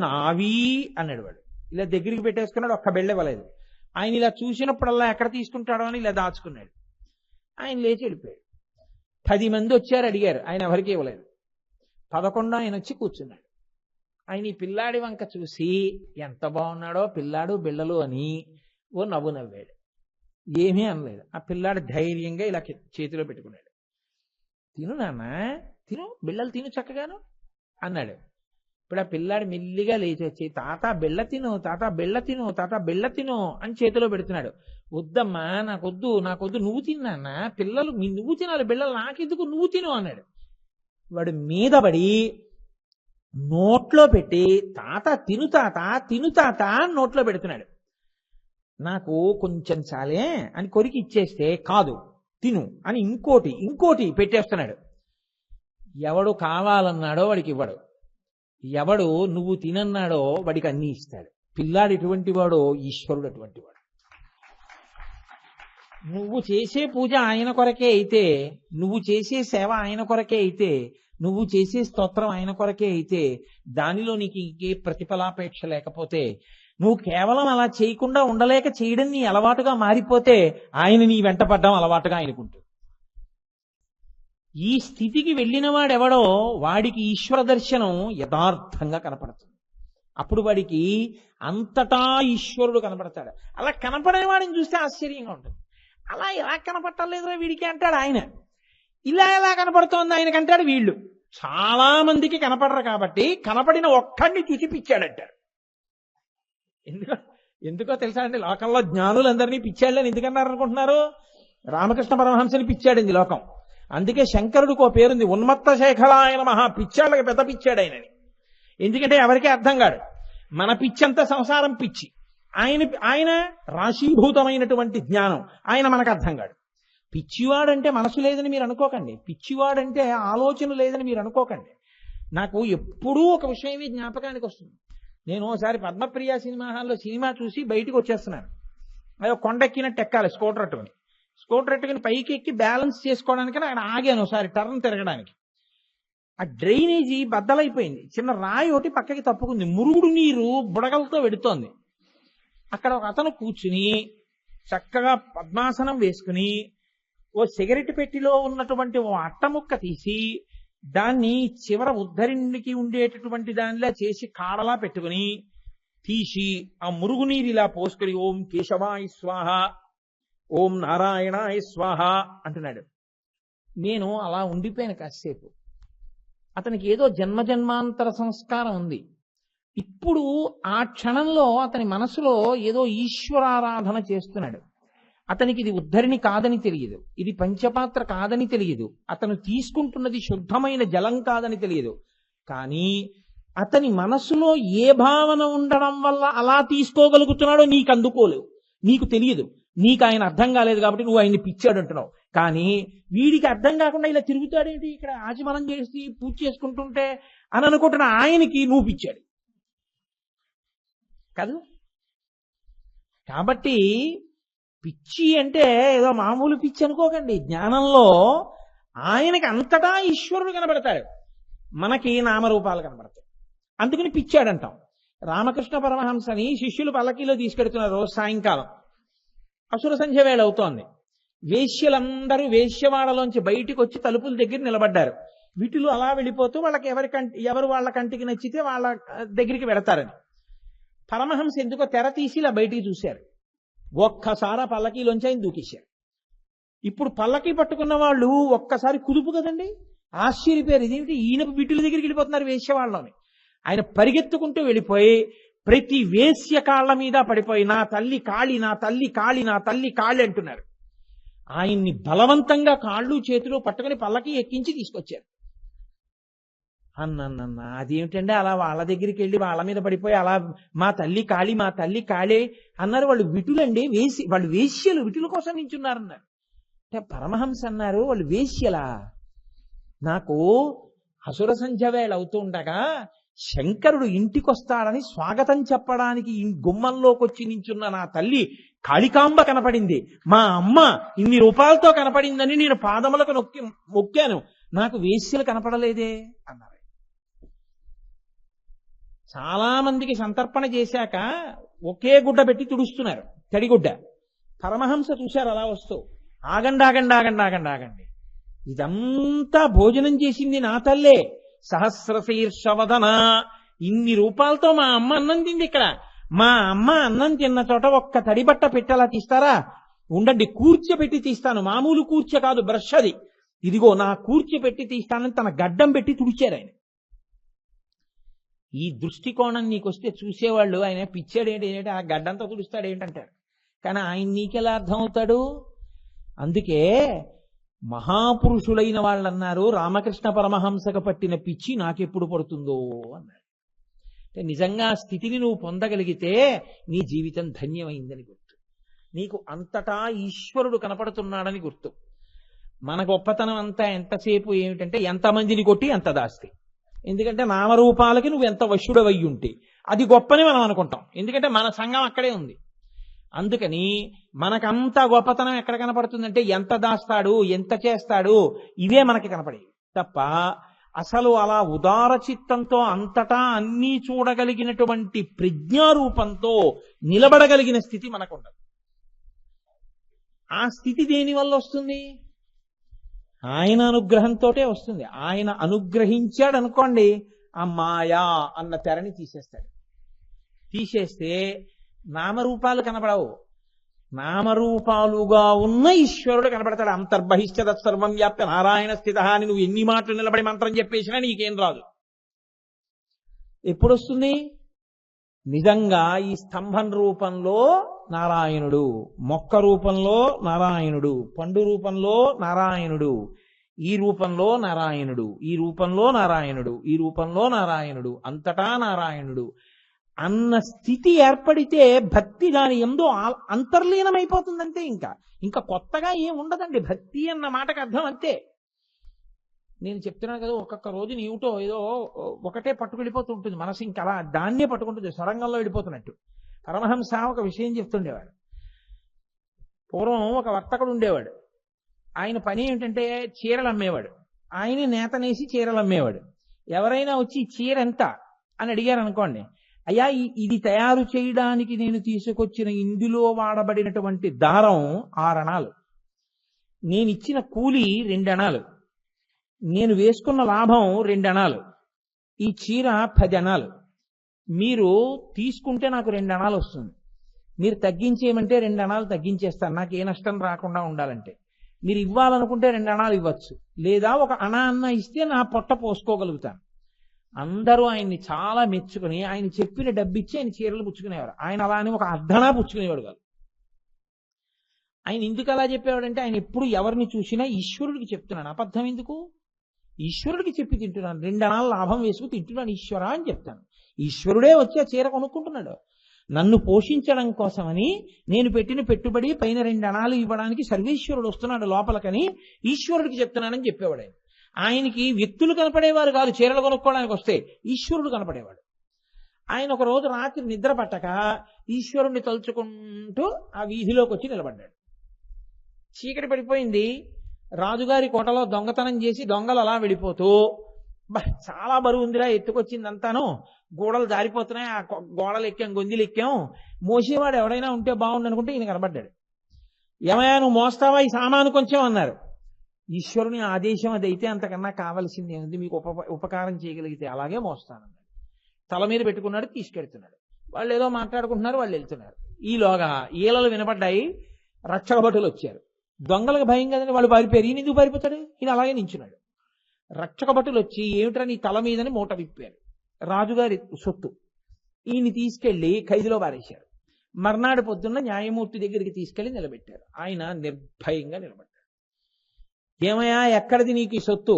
నావి అన్నాడు వాడు. ఇలా దగ్గరికి పెట్టేసుకున్నాడు, ఒక్క బిళ్ళ ఇవ్వలేదు. ఆయన ఇలా చూసినప్పుడల్లా ఎక్కడ తీసుకుంటాడో అని ఇలా దాచుకున్నాడు. ఆయన లేచి వెళ్ళిపోయాడు. 10 మంది వచ్చారు, అడిగారు, ఆయన ఎవరికి ఇవ్వలేదు. 11 ఆయన వచ్చి కూర్చున్నాడు. ఆయన ఈ పిల్లాడి వంక చూసి ఎంత బాగున్నాడో పిల్లాడు బిళ్ళలు అని ఓ నవ్వు నవ్వాడు. ఏమీ అనలేదు. ఆ పిల్లాడు ధైర్యంగా ఇలా చేతిలో పెట్టుకున్నాడు. తిను నాన్న, తిను, బిళ్ళలు తిను చక్కగాను అన్నాడు. ఇప్పుడు ఆ పిల్లాడు మెల్లిగా లేచి వచ్చి తాత బిళ్ళ తిను, తాత బిళ్ళ తిను, తాత బిళ్ళ తిను అని చేతిలో పెడుతున్నాడు. వద్దమ్మా, నాకొద్దు, నువ్వు తిన్నాన్న, పిల్లలు నువ్వు తినాలి, బిళ్ళలు నాకెందుకు, నువ్వు తిను అన్నాడు. వాడు మీద పడి నోట్లో పెట్టి తాత తిను తాత నోట్లో పెడుతున్నాడు. నాకు కొంచెం చాలే అని కొరికి ఇచ్చేస్తే కాదు తిను అని ఇంకోటి పెట్టేస్తున్నాడు. ఎవడు కావాలన్నాడో వాడికి ఇవ్వడు. ఎవడు నువ్వు తినన్నాడో వాడికి అన్ని ఇస్తాడు. పిల్లాడు ఎటువంటి వాడో ఈశ్వరుడు అటువంటి వాడు. నువ్వు చేసే పూజ ఆయన కొరకే అయితే, నువ్వు చేసే సేవ ఆయన కొరకే అయితే, నువ్వు చేసే స్తోత్రం ఆయన కొరకే అయితే, దానిలో నీకు ఇంకే ప్రతిఫలాపేక్ష లేకపోతే, నువ్వు కేవలం అలా చేయకుండా ఉండలేక చేయడం నీ అలవాటుగా మారిపోతే, ఆయన నీ వెంట పడ్డం అలవాటుగా ఆయనకుంటుంది. ఈ స్థితికి వెళ్ళిన వాడెవడో వాడికి ఈశ్వర దర్శనం యథార్థంగా కనపడుతుంది. అప్పుడు వాడికి అంతటా ఈశ్వరుడు కనపడతాడు. అలా కనపడని వాడిని చూస్తే ఆశ్చర్యంగా ఉంటుంది. అలా ఎలా కనపడలేదురా వీడికి అంటాడు ఆయన. ఇలా ఎలా కనపడుతోంది ఆయనకి అంటాడు వీళ్ళు. చాలా మందికి కనపడరు కాబట్టి కనపడిన ఒక్కడిని చూసి పిచ్చాడంటారు. ఎందుకో తెలుసా అండి, లోకంలో జ్ఞానులందరినీ పిచ్చాడని ఎందుకన్నారు అనుకుంటున్నారు? రామకృష్ణ పరమహంసని పిచ్చాడింది లోకం. అందుకే శంకరుడికి ఓ పేరుంది, ఉన్మత్త శేఖరాయన మహా పిచ్చాళ్ళకి పెద్ద పిచ్చాడు ఆయనని. ఎందుకంటే ఎవరికీ అర్థం కాడు. మన పిచ్చంతా సంసారం పిచ్చి, ఆయన రాశీభూతమైనటువంటి జ్ఞానం, ఆయన మనకు అర్థం కాడు. పిచ్చివాడంటే మనసు లేదని మీరు అనుకోకండి, పిచ్చివాడంటే ఆలోచన లేదని మీరు అనుకోకండి. నాకు ఎప్పుడూ ఒక విషయమే జ్ఞాపకానికి వస్తుంది. నేను ఒకసారి పద్మప్రియ సినిమా హాల్లో సినిమా చూసి బయటికి వచ్చేస్తున్నాను. అది కొండెక్కినట్టు ఎక్కాలి స్కూటర్ ఎట్టుకుని పైకి ఎక్కి బ్యాలెన్స్ చేసుకోవడానికి ఆయన ఆగాను ఒకసారి టర్న్ తిరగడానికి. ఆ డ్రైనేజీ బద్దలైపోయింది, చిన్న రాయి ఒకటి పక్కకి తప్పుకుంది, మురుగుడు నీరు బుడగలతో వెడుతోంది. అక్కడ ఒక అతను కూర్చుని చక్కగా పద్మాసనం వేసుకుని ఓ సిగరెట్ పెట్టిలో ఉన్నటువంటి ఓ అట్టముక్క తీసి దాన్ని చివర ఉద్ధరణికి ఉండేటటువంటి దానిలా చేసి కాడలా పెట్టుకుని తీసి ఆ మురుగునీరు ఇలా పోసుకుని ఓం కేశవాయ స్వాహ, ఓం నారాయణాయ స్వాహ అంటున్నాడు. నేను అలా ఉండిపోయాను కాసేపు. అతనికి ఏదో జన్మజన్మాంతర సంస్కారం ఉంది. ఇప్పుడు ఆ క్షణంలో అతని మనసులో ఏదో ఈశ్వరారాధన చేస్తున్నాడు. అతనికి ఇది ఉద్ధరిణి కాదని తెలియదు, ఇది పంచపాత్ర కాదని తెలియదు, అతను తీసుకుంటున్నది శుద్ధమైన జలం కాదని తెలియదు. కానీ అతని మనసులో ఏ భావన ఉండడం వల్ల అలా తీసుకోగలుగుతున్నాడో నీకు అందుకోలేవు, నీకు తెలియదు, నీకు ఆయన అర్థం కాలేదు కాబట్టి నువ్వు ఆయన్ని పిచ్చాడు అంటున్నావు. కానీ వీడికి అర్థం కాకుండా ఇలా తిరుగుతాడేంటి ఇక్కడ ఆచమనం చేసి పూజ చేసుకుంటుంటే అని అనుకుంటున్న ఆయనకి నువ్వు పిచ్చాడు కాదు. కాబట్టి పిచ్చి అంటే ఏదో మామూలు పిచ్చి అనుకోకండి. జ్ఞానంలో ఆయనకి అంతటా ఈశ్వరుడు కనబడతాడు, మనకి నామరూపాలు కనబడతాయి. అందుకని పిచ్చాడంటాం. రామకృష్ణ పరమహంసని శిష్యులు పల్లకీలో తీసుకెడుతున్నారు. రోజు సాయంకాలం అసుర సంధ్య వేళ అవుతోంది. వేశ్యలందరూ వేశ్యవాడలోంచి బయటికి వచ్చి తలుపుల దగ్గర నిలబడ్డారు. వీటిలో అలా వెళ్ళిపోతూ వాళ్ళకి ఎవరు వాళ్ళ కంటికి నచ్చితే వాళ్ళ దగ్గరికి వెడతారని. పరమహంస ఎందుకో తెర తీసి ఇలా బయటికి చూశారు. ఒక్కసారి పల్లకీలోంచి ఆయన దూకేశారు. ఇప్పుడు పల్లకీ పట్టుకున్న వాళ్ళు ఒక్కసారి కుదుపు కదండి, ఆశ్చర్యపోయారు. ఇదేమిటి ఈయన వీటిల దగ్గరికి వెళ్ళిపోతున్నారు వేశ్యవాళ్ళని. ఆయన పరిగెత్తుకుంటూ వెళ్ళిపోయి ప్రతి వేశ్య కాళ్ల మీద పడిపోయి నా తల్లి కాళి, నా తల్లి కాళి, నా తల్లి కాళి అంటున్నారు. ఆయన్ని బలవంతంగా కాళ్ళు చేతులు పట్టుకుని పల్లకి ఎక్కించి తీసుకొచ్చారు. అన్న అదేమిటంటే అలా వాళ్ళ దగ్గరికి వెళ్ళి వాళ్ళ మీద పడిపోయి అలా మా తల్లి కాళి, మా తల్లి కాళే అన్నారు. వాళ్ళు విటులండి, వాళ్ళు వేశ్యలు, విటుల కోసం నించున్నారన్నారు. అంటే పరమహంస అన్నారు వాళ్ళు వేశ్యలా? నాకు అసుర సంధ్య వేళ అవుతూ ఉండగా శంకరుడు ఇంటికొస్తాడని స్వాగతం చెప్పడానికి గుమ్మంలోకి వచ్చి నించున్న నా తల్లి కాళికాంబ కనపడింది, మా అమ్మ ఇన్ని రూపాయలతో కనపడిందని నేను పాదములకు మొక్కాను, నాకు వేశ్యలు కనపడలేదే అన్నారు. చాలా మందికి సంతర్పణ చేశాక ఒకే గుడ్డ పెట్టి తుడుస్తున్నారు, తడిగుడ్డ. పరమహంస చూశారు అలా వస్తూ, ఆగండి ఆగండి ఆగండి ఆగండి ఆగండి, ఇదంతా భోజనం చేసింది నా తల్లే, సహస్రశీర్షవదన, ఇన్ని రూపాయలతో మా అమ్మ అన్నం తింది. ఇక్కడ మా అమ్మ అన్నం తిన్న చోట ఒక్క తడిబట్ట పెట్టేలా తీస్తారా? ఉండండి కూర్చోబెట్టి తీస్తాను, మామూలు కూర్చో కాదు, బ్రష్ అది, ఇదిగో నా కూర్చోబెట్టి తీస్తానని తన గడ్డం పెట్టి తుడిచారు ఆయన. ఈ దృష్టికోణం నీకు వస్తే చూసేవాళ్ళు ఆయన పిచ్చాడేంటి, ఆ గడ్డంతో తుడుస్తాడు ఏంటంటారు. కానీ ఆయన నీకెలా అర్థమవుతాడు? అందుకే మహాపురుషులైన వాళ్ళు అన్నారు రామకృష్ణ పరమహంసకు పట్టిన పిచ్చి నాకెప్పుడు పడుతుందో అన్నారు. అంటే నిజంగా ఆ స్థితిని నువ్వు పొందగలిగితే నీ జీవితం ధన్యమైందని గుర్తు, నీకు అంతటా ఈశ్వరుడు కనపడుతున్నాడని గుర్తు. మన గొప్పతనం అంతా ఎంతసేపు ఏమిటంటే ఎంతమందిని కొట్టి ఎంత దాస్తే, ఎందుకంటే నామరూపాలకి నువ్వు ఎంత వశుడవై ఉంటే అది గొప్పని మనం అనుకుంటాం. ఎందుకంటే మన సంఘం అక్కడే ఉంది. అందుకని మనకంత గొప్పతనం ఎక్కడ కనపడుతుందంటే ఎంత దాస్తాడు, ఎంత చేస్తాడు, ఇవే మనకి కనపడేవి తప్ప అసలు అలా ఉదార చిత్తంతో అంతటా అన్నీ చూడగలిగినటువంటి ప్రజ్ఞారూపంతో నిలబడగలిగిన స్థితి మనకుండదు. ఆ స్థితి దేని వల్ల వస్తుంది? ఆయన అనుగ్రహంతోటే వస్తుంది. ఆయన అనుగ్రహించాడు అనుకోండి, ఆ మాయా అన్న తెరని తీసేస్తాడు. తీసేస్తే నామరూపాలు కనబడవు. నామరూపాలుగా ఉన్న ఈశ్వరుడు కనబడతాడు. అంతర్బహిష్ట సర్వం వ్యాప్త నారాయణ స్థిత అని నువ్వు ఎన్ని మాటలు నిలబడి మంత్రం చెప్పేసినా నీకేం రాదు. ఎప్పుడు వస్తుంది? నిజంగా ఈ స్తంభం రూపంలో నారాయణుడు, మొక్క రూపంలో నారాయణుడు, పండు రూపంలో నారాయణుడు, ఈ రూపంలో నారాయణుడు, ఈ రూపంలో నారాయణుడు, ఈ రూపంలో నారాయణుడు, అంతటా నారాయణుడు అన్న స్థితి ఏర్పడితే భక్తి దాని ఎందో అంతర్లీనమైపోతుందంటే ఇంకా కొత్తగా ఏం ఉండదండి. భక్తి అన్న మాటకు అర్థం అంతే. నేను చెప్తున్నాను కదా, ఒక్కొక్క రోజు నీవుటో ఏదో ఒకటే పట్టుకెళ్ళిపోతూ ఉంటుంది మనసు, ఇంకా అలా దాన్నే పట్టుకుంటుంది, సొరంగంలో వెళ్ళిపోతున్నట్టు. పరమహంస ఒక విషయం చెప్తుండేవాడు. పూర్వం ఒక వర్తకుడు ఉండేవాడు. ఆయన పని ఏమిటంటే చీరలు అమ్మేవాడు. ఆయన నేతనేసి చీరలు అమ్మేవాడు. ఎవరైనా వచ్చి చీర ఎంత అని అడిగారు అనుకోండి, అయ్యా ఇది తయారు చేయడానికి నేను తీసుకొచ్చిన ఇందులో వాడబడినటువంటి దారం 6 అణాలు, నేను ఇచ్చిన కూలి 2 అణాలు, నేను వేసుకున్న లాభం 2 అణాలు, ఈ చీర 10 అణాలు, మీరు తీసుకుంటే నాకు 2 అణాలు వస్తుంది, మీరు తగ్గించేయమంటే 2 అణాలు తగ్గించేస్తాను, నాకు ఏ నష్టం రాకుండా ఉండాలంటే. మీరు ఇవ్వాలనుకుంటే 2 అణాలు ఇవ్వచ్చు, లేదా 1 అణా అన్న ఇస్తే నా పొట్ట పోసుకోగలుగుతాను. అందరూ ఆయన్ని చాలా మెచ్చుకుని ఆయన చెప్పిన డబ్బిచ్చి ఆయన చీరలు పుచ్చుకునేవారు. ఆయన అలా అని 1 అర్ధనా పుచ్చుకునేవాడు కాదు. ఆయన ఎందుకు అలా చెప్పేవాడంటే ఆయన ఎప్పుడు ఎవరిని చూసినా ఈశ్వరుడికి చెప్తున్నాను. అబద్ధం ఎందుకు? ఈశ్వరుడికి చెప్పి తింటున్నాను, 2 అణాలు లాభం వేసుకు తింటున్నాను ఈశ్వర అని చెప్తాను. ఈశ్వరుడే వచ్చి ఆ చీర కొనుక్కుంటున్నాడు. నన్ను పోషించడం కోసమని నేను పెట్టిన పెట్టుబడి పైన 2 అణాలు ఇవ్వడానికి సర్వేశ్వరుడు వస్తున్నాడు లోపలకని ఈశ్వరుడికి చెప్తున్నానని చెప్పేవాడు. ఆయనకి వ్యక్తులు కనపడేవారు కాదు, చీరలు కొనుక్కోవడానికి వస్తే ఈశ్వరుడు కనపడేవాడు. ఆయన ఒక రోజు రాత్రి నిద్ర పట్టక ఈశ్వరుణ్ణి తలుచుకుంటూ ఆ వీధిలోకి వచ్చి నిలబడ్డాడు. చీకటి పడిపోయింది. రాజుగారి కోటలో దొంగతనం చేసి దొంగలు అలా వెళ్ళిపోతూ, చాలా బరువు ఉందిరా ఎత్తుకొచ్చిందంతాను, గోడలు జారిపోతున్నాయి, ఆ గోడలు ఎక్కాం, గొంతులు ఎక్కాం, మోసేవాడు ఎవడైనా ఉంటే బాగుండు అనుకుంటే ఈయన కనబడ్డాడు. ఏమయ్యా నువ్వు మోస్తావా ఈ సామాను కొంచెం అన్నారు. ఈశ్వరుని ఆదేశం అది అయితే అంతకన్నా కావలసింది ఏముంది, మీకు ఉపకారం చేయగలిగితే అలాగే మోస్తానన్నాడు. తల మీద పెట్టుకున్నాడు, తీసుకెడుతున్నాడు. వాళ్ళు ఏదో మాట్లాడుకుంటున్నారు, వాళ్ళు వెళ్తున్నారు. ఈలోగా ఈలలు వినపడ్డాయి, రక్షక భటులు వచ్చారు. దొంగలకు భయం కదండి, వాళ్ళు పారిపోయారు. ఈయన ఎందుకు పారిపోతాడు? ఈయన అలాగే నించున్నాడు. రక్షక భటులు వచ్చి ఏమిట్రా నీ తల మీదని మూట విప్పారు. రాజుగారి సొత్తు. ఈయన్ని తీసుకెళ్లి ఖైదులో పారేశారు. మర్నాడు పొద్దున్న న్యాయమూర్తి దగ్గరికి తీసుకెళ్లి నిలబెట్టారు. ఆయన నిర్భయంగా నిలబడ్డాడు. ఏమయ్యా ఎక్కడిది నీకు ఈ సొత్తు?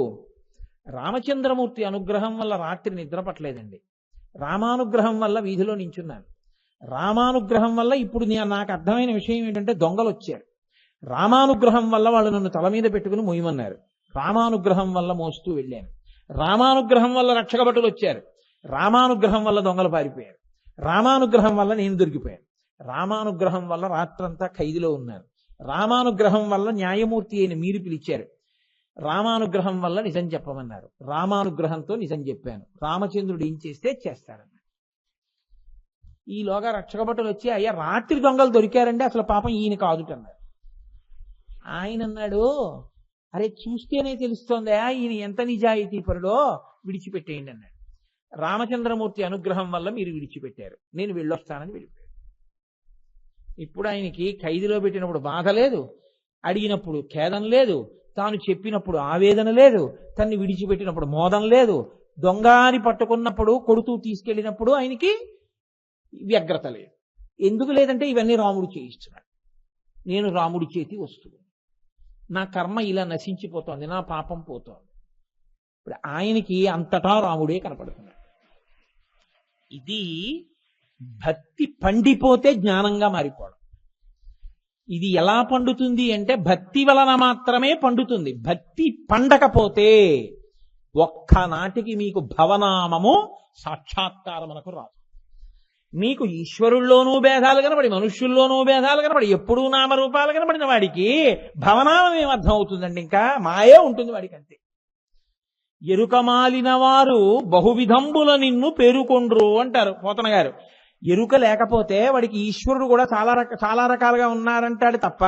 రామచంద్రమూర్తి అనుగ్రహం వల్ల రాత్రి నిద్ర పట్టలేదండి, రామానుగ్రహం వల్ల వీధిలో నించున్నాను, రామానుగ్రహం వల్ల ఇప్పుడు నాకు అర్థమైన విషయం ఏంటంటే దొంగలు వచ్చారు, రామానుగ్రహం వల్ల వాళ్ళు నన్ను తల మీద పెట్టుకుని మొయ్యమన్నారు, రామానుగ్రహం వల్ల మోస్తూ వెళ్ళాను, రామానుగ్రహం వల్ల రక్షక భటులు వచ్చారు, రామానుగ్రహం వల్ల దొంగలు పారిపోయారు, రామానుగ్రహం వల్ల నేను దొరికిపోయాను, రామానుగ్రహం వల్ల రాత్రంతా ఖైదులో ఉన్నాను, రామానుగ్రహం వల్ల న్యాయమూర్తి అయిన మీరు పిలిచారు, రామానుగ్రహం వల్ల నిజం చెప్పమన్నారు, రామానుగ్రహంతో నిజం చెప్పాను, రామచంద్రుడు ఏం చేస్తే చేస్తారన్నారు. ఈలోగా రక్షక భటులు వచ్చి అయ్యా రాత్రి దొంగలు దొరికారంటే అసలు పాపం ఈయన కాదుటన్నారు. ఆయన అన్నాడు, అరే చూస్తేనే తెలుస్తోందా ఈయన ఎంత నిజాయితీ పరుడో, విడిచిపెట్టేయండి అన్నాడు. రామచంద్రమూర్తి అనుగ్రహం వల్ల మీరు విడిచిపెట్టారు, నేను వెళ్ళొస్తానని వెళ్ళిపోయాడు. ఇప్పుడు ఆయనకి ఖైదులో పెట్టినప్పుడు బాధ లేదు, అడిగినప్పుడు ఖేదం లేదు, తాను చెప్పినప్పుడు ఆవేదన లేదు, తన్ని విడిచిపెట్టినప్పుడు మోదం లేదు, దొంగాని పట్టుకున్నప్పుడు కొడుతూ తీసుకెళ్ళినప్పుడు ఆయనకి వ్యగ్రత లేదు. ఎందుకు లేదంటే ఇవన్నీ రాముడు చేయిస్తున్నాడు. నేను రాముడి చేతి వస్తువు, నా కర్మ ఇలా నశించిపోతోంది, నా పాపం పోతోంది. ఇప్పుడు ఆయనకి అంతటా రాముడే కనపడుతున్నాడు. ఇది భక్తి పండిపోతే జ్ఞానంగా మారిపోవడం. ఇది ఎలా పండుతుంది అంటే భక్తి వలన మాత్రమే పండుతుంది. భక్తి పండకపోతే ఒక్కనాటికి మీకు భవనామము సాక్షాత్కారమునకు రాదు. మీకు ఈశ్వరుల్లోనూ భేదాలు కనబడి, మనుష్యుల్లోనూ భేదాలు కనబడి, ఎప్పుడూ నామరూపాలు కనబడిన వాడికి భవనామం ఏమర్థం అవుతుందండి? ఇంకా మాయే ఉంటుంది వాడికి, అంతే. ఎరుకమాలిన వారు బహువిధంబుల నిన్ను పేరుకొండ్రు అంటారు పోతన గారు. ఎరుక లేకపోతే వాడికి ఈశ్వరుడు కూడా చాలా రకాలుగా ఉన్నారంటాడు తప్ప,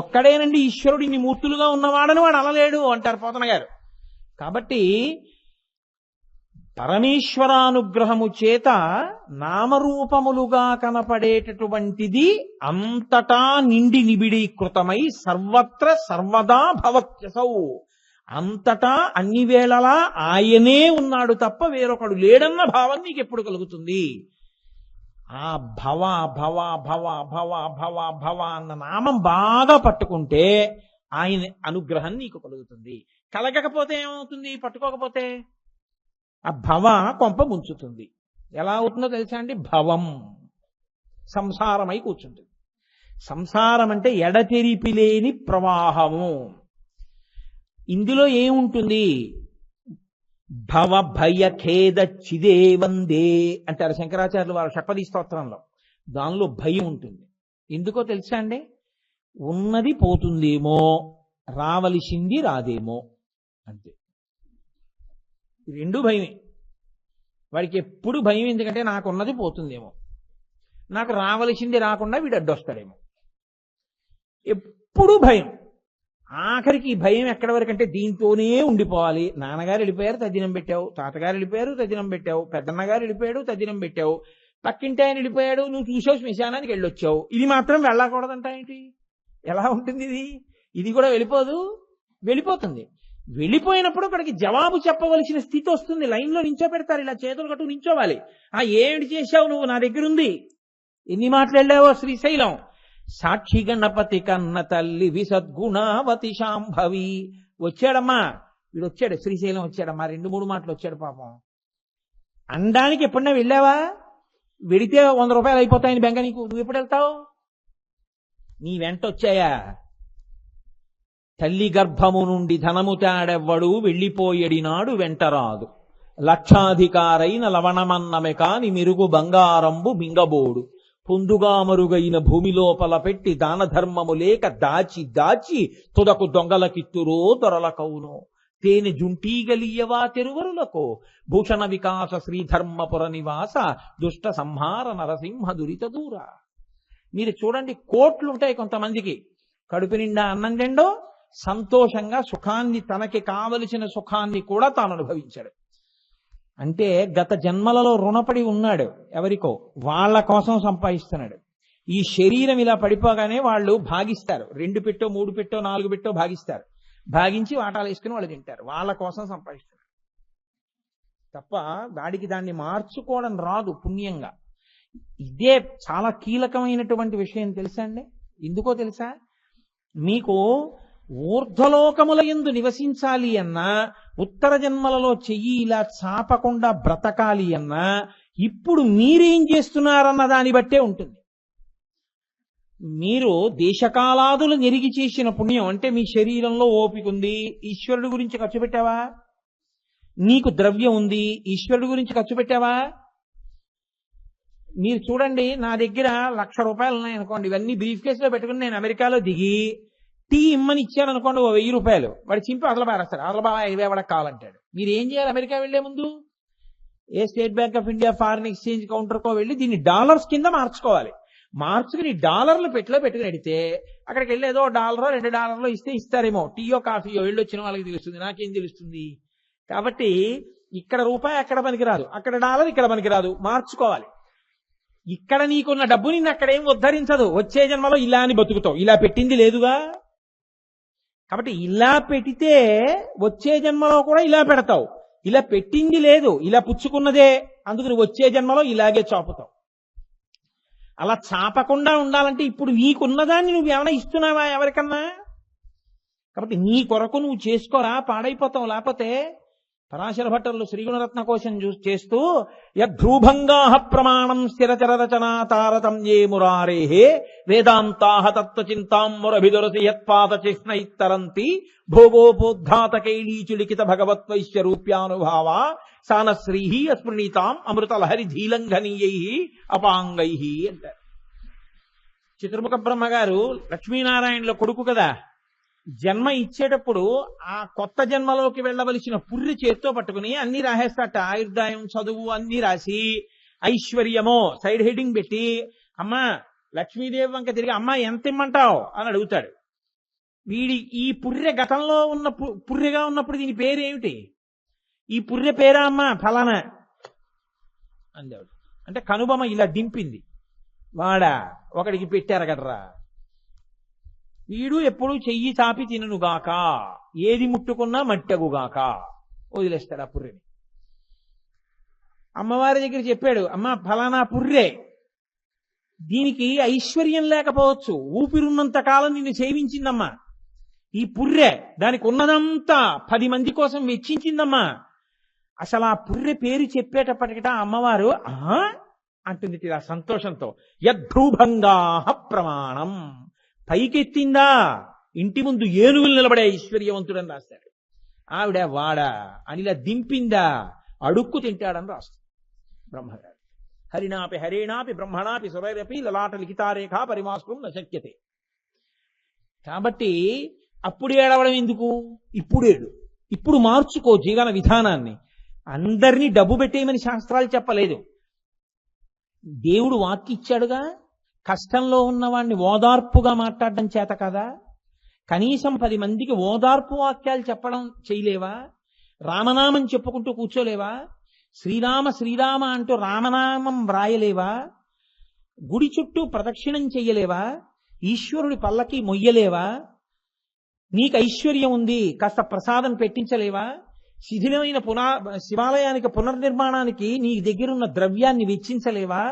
ఒక్కడేనండి ఈశ్వరుడు ఇన్ని మూర్తులుగా ఉన్నవాడని వాడు అనలేడు అంటారు పోతన గారు. కాబట్టి పరమేశ్వరానుగ్రహము చేత నామరూపములుగా కనపడేటటువంటిది అంతటా నిండి నిబిడీకృతమై సర్వత్ర సర్వదా భవత్యసౌ, అంతటా అన్ని వేళలా ఆయనే ఉన్నాడు తప్ప వేరొకడు లేడన్న భావం నీకు ఎప్పుడు కలుగుతుంది? ఆ భవ భవ భవ భవ భవ భవ అన్న నామం బాగా పట్టుకుంటే ఆయన అనుగ్రహం నీకు కలుగుతుంది. కలగకపోతే ఏమవుతుంది? పట్టుకోకపోతే ఆ భవ కొంప ముంచుతుంది. ఎలా అవుతుందో తెలుసా అండి? భవం సంసారమై కూర్చుంటుంది. సంసారం అంటే ఎడతెరిపి లేని ప్రవాహము. ఇందులో ఏముంటుంది? భవ భయ ఖేద చిదేవందే అంటారు శంకరాచార్యులు వారు షట్పది స్తోత్రంలో. దానిలో భయం ఉంటుంది. ఎందుకో తెలుసా అండి? ఉన్నది పోతుందేమో, రావలసింది రాదేమో, అంతే. రెండు భయమే వాడికి ఎప్పుడు భయం. ఎందుకంటే నాకున్నది పోతుందేమో, నాకు రావలసింది రాకుండా వీడు అడ్డొస్తాడేమో, ఎప్పుడు భయం. ఆఖరికి ఈ భయం ఎక్కడి వరకు అంటే దీంతోనే ఉండిపోవాలి. నాన్నగారు వెళ్ళిపోయారు, తద్దినం పెట్టావు. తాతగారు వెళ్ళిపోయారు, తద్దినం పెట్టావు. పెద్దన్నగారు వెళ్ళిపోయాడు, తద్దినం పెట్టావు. పక్కింటి ఆయన వెళ్ళిపోయాడు, నువ్వు చూసావు, శ్మశానానికి వెళ్ళొచ్చావు. ఇది మాత్రం వెళ్ళకూడదంట ఏంటి? ఎలా ఉంటుంది ఇది? ఇది కూడా వెళ్ళిపోదు? వెళ్ళిపోతుంది. వెళ్ళిపోయినప్పుడు అక్కడికి జవాబు చెప్పవలసిన స్థితి వస్తుంది. లైన్లో నించోపెడతారు, ఇలా చేతులు కట్టు నించోవాలి. ఏమిటి చేశావు నువ్వు? నా దగ్గర ఉంది. ఎన్ని మాట్లాడావో శ్రీశైలం. సాక్షి గణపతి కన్న తల్లి విసద్గుణావతి శాంభవి. వచ్చాడమ్మా, వీడు వచ్చాడు, శ్రీశైలం వచ్చాడమ్మా, 2-3 మాటలు వచ్చాడు పాపం. అనడానికి ఎప్పుడన్నా వెళ్ళావా? వెడితే 100 రూపాయలు అయిపోతాయని బెంగ నీకు. నువ్వు ఎప్పుడు వెళ్తావు? నీ వెంట వచ్చాయా? తల్లి గర్భము నుండి ధనము తాడెవ్వడు వెళ్ళిపోయడినాడు వెంటరాదు. లక్షాధికారైన లవణమన్నమె కాని మెరుగు బంగారంబు మింగబోడు. పొందుగా మరుగైన భూమి లోపల పెట్టి దాన ధర్మము లేక దాచి దాచి తుదకు దొంగలకిత్తురో దొరలకౌను. తేనె జుంటీగలియవా తెరువరులకు భూషణ వికాస శ్రీధర్మపుర నివాస దుష్ట సంహార నరసింహ దురిత దూర. మీరు చూడండి, కోట్లు ఉంటాయి కొంతమందికి, కడుపు నిండా అన్నం తిండో, సంతోషంగా సుఖాన్ని, తనకి కావలసిన సుఖాన్ని కూడా తాను అనుభవించాడు. అంటే గత జన్మలలో రుణపడి ఉన్నాడు ఎవరికో, వాళ్ళ కోసం సంపాదిస్తున్నాడు. ఈ శరీరం ఇలా పడిపోగానే వాళ్ళు భాగిస్తారు. 2 పెట్టో 3 పెట్టో 4 పెట్టో భాగిస్తారు. భాగించి వాటాలు వేసుకుని వాళ్ళు తింటారు. వాళ్ళ కోసం సంపాదిస్తున్నారు తప్ప వాడికి దాన్ని మార్చుకోవడం రాదు పుణ్యంగా. ఇదే చాలా కీలకమైనటువంటి విషయం తెలుసా అండి? ఎందుకో తెలుసా? మీకు ఊర్ధ్వలోకముల యందు నివసించాలి అన్నా, ఉత్తర జన్మలలో చెయ్యి ఇలా చాపకుండా బ్రతకాలి అన్నా, ఇప్పుడు మీరేం చేస్తున్నారన్న దాన్ని బట్టే ఉంటుంది. మీరు దేశకాలాదులు నెరిగి చేసిన పుణ్యం అంటే మీ శరీరంలో ఓపిక ఉంది, ఈశ్వరుడు గురించి ఖర్చు పెట్టావా? నీకు ద్రవ్యం ఉంది, ఈశ్వరుడు గురించి ఖర్చు పెట్టావా? మీరు చూడండి, నా దగ్గర 1,00,000 రూపాయలు ఉన్నాయనుకోండి, ఇవన్నీ బ్రీఫ్ కేసులో పెట్టుకుని నేను అమెరికాలో దిగి టీ ఇమ్మని ఇచ్చాను అనుకోండి, 1,000 రూపాయలు వాడు చింపి అసలు పారేస్తాడు. అసలు బాగా 5,000 వాడకు కావాలంటాడు. మీరు ఏం చేయాలి? అమెరికా వెళ్లే ముందు ఏ State Bank of India foreign exchange కౌంటర్కో వెళ్ళి దీన్ని డాలర్స్ కింద మార్చుకోవాలి. మార్చుకుని డాలర్లు పెట్టుకుని అడిగితే అక్కడికి వెళ్ళి ఏదో $1 $2 ఇస్తే ఇస్తారేమో. టీయో కాఫీయో వెళ్ళొచ్చిన వాళ్ళకి తెలుస్తుంది, నాకేం తెలుస్తుంది? కాబట్టి ఇక్కడ రూపాయి అక్కడ పనికిరాదు, అక్కడ డాలర్ ఇక్కడ పనికిరాదు, మార్చుకోవాలి. ఇక్కడ నీకున్న డబ్బు నిన్ను అక్కడేం ఉద్ధరించదు. వచ్చే జన్మలో ఇలా అని బతుకుతావు. ఇలా పెట్టింది లేదుగా. కాబట్టి ఇలా పెడితే వచ్చే జన్మలో కూడా ఇలా పెడతావు. ఇలా పెట్టింది లేదు, ఇలా పుచ్చుకున్నదే, అందుకని వచ్చే జన్మలో ఇలాగే చాపుతావు. అలా చాపకుండా ఉండాలంటే ఇప్పుడు నీకున్నదాన్ని నువ్వు ఏమైనా ఇస్తున్నావా ఎవరికన్నా? కాబట్టి నీ కొరకు నువ్వు చేసుకోరా, పాడైపోతావు. లేకపోతే పరాశర భట్టర్లు శ్రీగుణరత్న కోశం చేస్తూ యద్భ్రూభంగా ప్రమాణం స్థిరచర రచనా తారతమ్యే మురారే వేదాంతాహ తత్వచింతాం మురభిదురసి యత్పాద చిహ్నైత్తరంతి భోగోపోద్ఘాత కైలీచులిఖిత భగవత్వైశ్వరూప్యానుభావ సానశ్రీ అస్మృణీతాం అమృతలహరి ధీలంఘనీయై అపాంగై అంటారు. చతుర్ముఖ బ్రహ్మగారు లక్ష్మీనారాయణుల కొడుకు కదా, జన్మ ఇచ్చేటప్పుడు ఆ కొత్త జన్మలోకి వెళ్ళవలసిన పుర్రి చేత్తో పట్టుకుని అన్ని రాసేస్తాట. ఆయుర్దాయం, చదువు అన్ని రాసి ఐశ్వర్యమో సైడ్ హెడ్డింగ్ పెట్టి, అమ్మా లక్ష్మీదేవి వంక తిరిగి అమ్మా ఎంత ఇమ్మంటావు అని అడుగుతాడు. వీడి ఈ పుర్రె గతంలో ఉన్న పుర్రెగా ఉన్నప్పుడు దీని పేరేమిటి? ఈ పుర్రె పేరా అమ్మా ఫలానా అందేవాడు. అంటే కనుబొమ ఇలా దింపింది. వాడా ఒకడికి పెట్టారు కదరా, వీడు ఎప్పుడు చెయ్యి చాపి తిననుగాక, ఏది ముట్టుకున్నా మట్టగుగాక వదిలేస్తాడు ఆ పుర్రెని. అమ్మవారి దగ్గర చెప్పాడు, అమ్మ ఫలానా పుర్రె, దీనికి ఐశ్వర్యం లేకపోవచ్చు, ఊపిరున్నంత కాలం నిన్ను సేవించిందమ్మా. ఈ పుర్రె దానికి ఉన్నదంతా 10 మంది కోసం వెచ్చించిందమ్మా. అసలు ఆ పుర్రె పేరు చెప్పేటప్పటికట అమ్మవారు అంటుంది ఇలా సంతోషంతో, యద్భ్రూభంగా ప్రమాణం, పైకెత్తిందా ఇంటి ముందు ఏనుగులు నిలబడే ఐశ్వర్యవంతుడని రాస్తాడు. ఆవిడ వాడా అని ఇలా దింపిందా అడుక్కు తింటాడని రాస్తాడు బ్రహ్మగారు. హరినాపి హరేణాపి బ్రహ్మణాపి సురైరపి లలాట లిఖితారేఖ పరిమాస్కం నశక్యతే. కాబట్టి అప్పుడు ఏడవడం ఎందుకు? ఇప్పుడు మార్చుకో జీవన విధానాన్ని. అందరినీ డబ్బు పెట్టేయమని శాస్త్రాలు చెప్పలేదు. దేవుడు వాక్కిచ్చాడుగా, కష్టంలో ఉన్నవాడిని ఓదార్పుగా మాట్లాడడం చేత కదా, కనీసం 10 మందికి ఓదార్పు వాక్యాలు చెప్పడం చేయలేవా? రామనామం చెప్పుకుంటూ కూర్చోలేవా? శ్రీరామ శ్రీరామ అంటూ రామనామం వ్రాయలేవా? గుడి చుట్టూ ప్రదక్షిణం చెయ్యలేవా? ఈశ్వరుడి పల్లకి మొయ్యలేవా? నీకు ఐశ్వర్యం ఉంది, కాస్త ప్రసాదం పెట్టించలేవా? శిథిలమైన శివాలయానికి పునర్నిర్మాణానికి నీ దగ్గరున్న ద్రవ్యాన్ని వెచ్చించలేవా?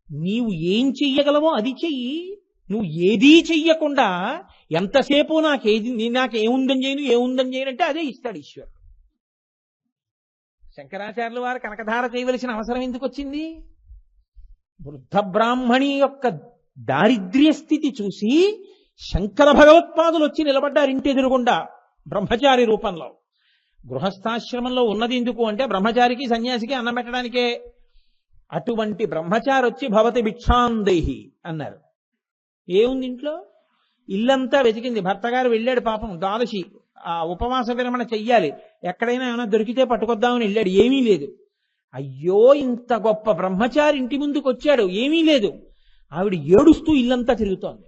నీవు ఏం చెయ్యగలవో అది చెయ్యి. నువ్వు ఏదీ చెయ్యకుండా ఎంతసేపు నాకేముందని చేయను అంటే అదే ఇస్తాడు ఈశ్వరుడు. శంకరాచార్యుల వారు కనకధార చేయవలసిన అవసరం ఎందుకు వచ్చింది? వృద్ధ బ్రాహ్మణి యొక్క దారిద్ర్య స్థితి చూసి శంకర భగవత్పాదులు వచ్చి నిలబడ్డారు ఇంటి ఎదురుగుండా బ్రహ్మచారి రూపంలో. గృహస్థాశ్రమంలో ఉన్నది ఎందుకు అంటే బ్రహ్మచారికి సన్యాసికి అన్నం పెట్టడానికే. అటువంటి బ్రహ్మచారి వచ్చి భవతి భిక్షాందేహి అన్నారు. ఏముంది ఇంట్లో? ఇల్లంతా వెతికింది. భర్త గారు వెళ్ళాడు పాపం, ద్వాదశి ఆ ఉపవాస విరమణ చెయ్యాలి, ఎక్కడైనా ఏమైనా దొరికితే పట్టుకొద్దామని వెళ్ళాడు, ఏమీ లేదు. అయ్యో ఇంత గొప్ప బ్రహ్మచారి ఇంటి ముందుకు వచ్చాడు, ఏమీ లేదు. ఆవిడ ఏడుస్తూ ఇల్లంతా తిరుగుతోంది.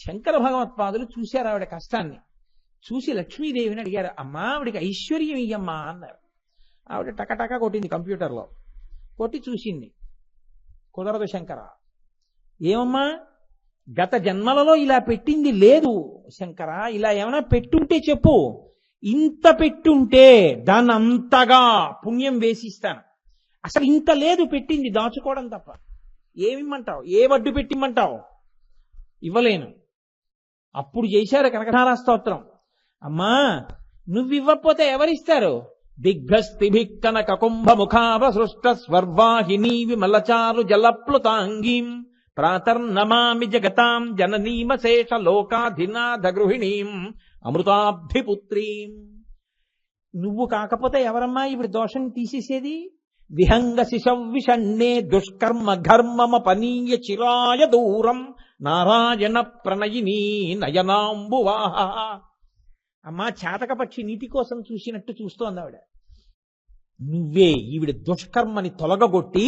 శంకర భగవత్పాదులు చూశారు ఆవిడ కష్టాన్ని. చూసి లక్ష్మీదేవిని అడిగారు, అమ్మా ఆవిడికి ఐశ్వర్యం ఇయ్యమ్మా అన్నారు. ఆవిడ టకటక కొట్టింది కంప్యూటర్లో, కొట్టి చూసింది. కుదరదు శంకర. ఏమమ్మా గత జన్మలలో ఇలా పెట్టింది లేదు శంకర, ఇలా ఏమైనా పెట్టుంటే చెప్పు. ఇంత పెట్టుంటే దాన్ని అంతగా పుణ్యం వేసిస్తాను. అసలు ఇంత లేదు పెట్టింది, దాచుకోవడం తప్ప. ఏమిమ్మంటావు? ఏ వడ్డు పెట్టిమ్మంటావు? ఇవ్వలేను. అప్పుడు చేశారు కనకధారా స్తోత్రం. అమ్మా నువ్వివ్వకపోతే ఎవరిస్తారు? దిగ్గస్థిభిక్కనక కుంభముఖావ సృష్ట స్వర్వాహినీ విమలచారు జలప్లుతాంగీం ప్రాతర్నమామి జగతాం జననీమశేష లోకాధినాథ గృహిణీం అమృతాబ్ధిపుత్రీం. నువ్వు కాకపోతే ఎవరమ్మా ఇప్పుడు దోషం తీసేసేది? విహంగ శిశవ్విషణ్ణే దుష్కర్మ ఘర్మమపనీయ చిరాయ దూరం నారాయణ ప్రణయినీ నయనాంబువాహ. అమ్మా చాతక పక్షి నీటి కోసం చూసినట్టు చూస్తోంది ఆవిడ. నువ్వే ఈవిడ దుష్కర్మని తొలగగొట్టి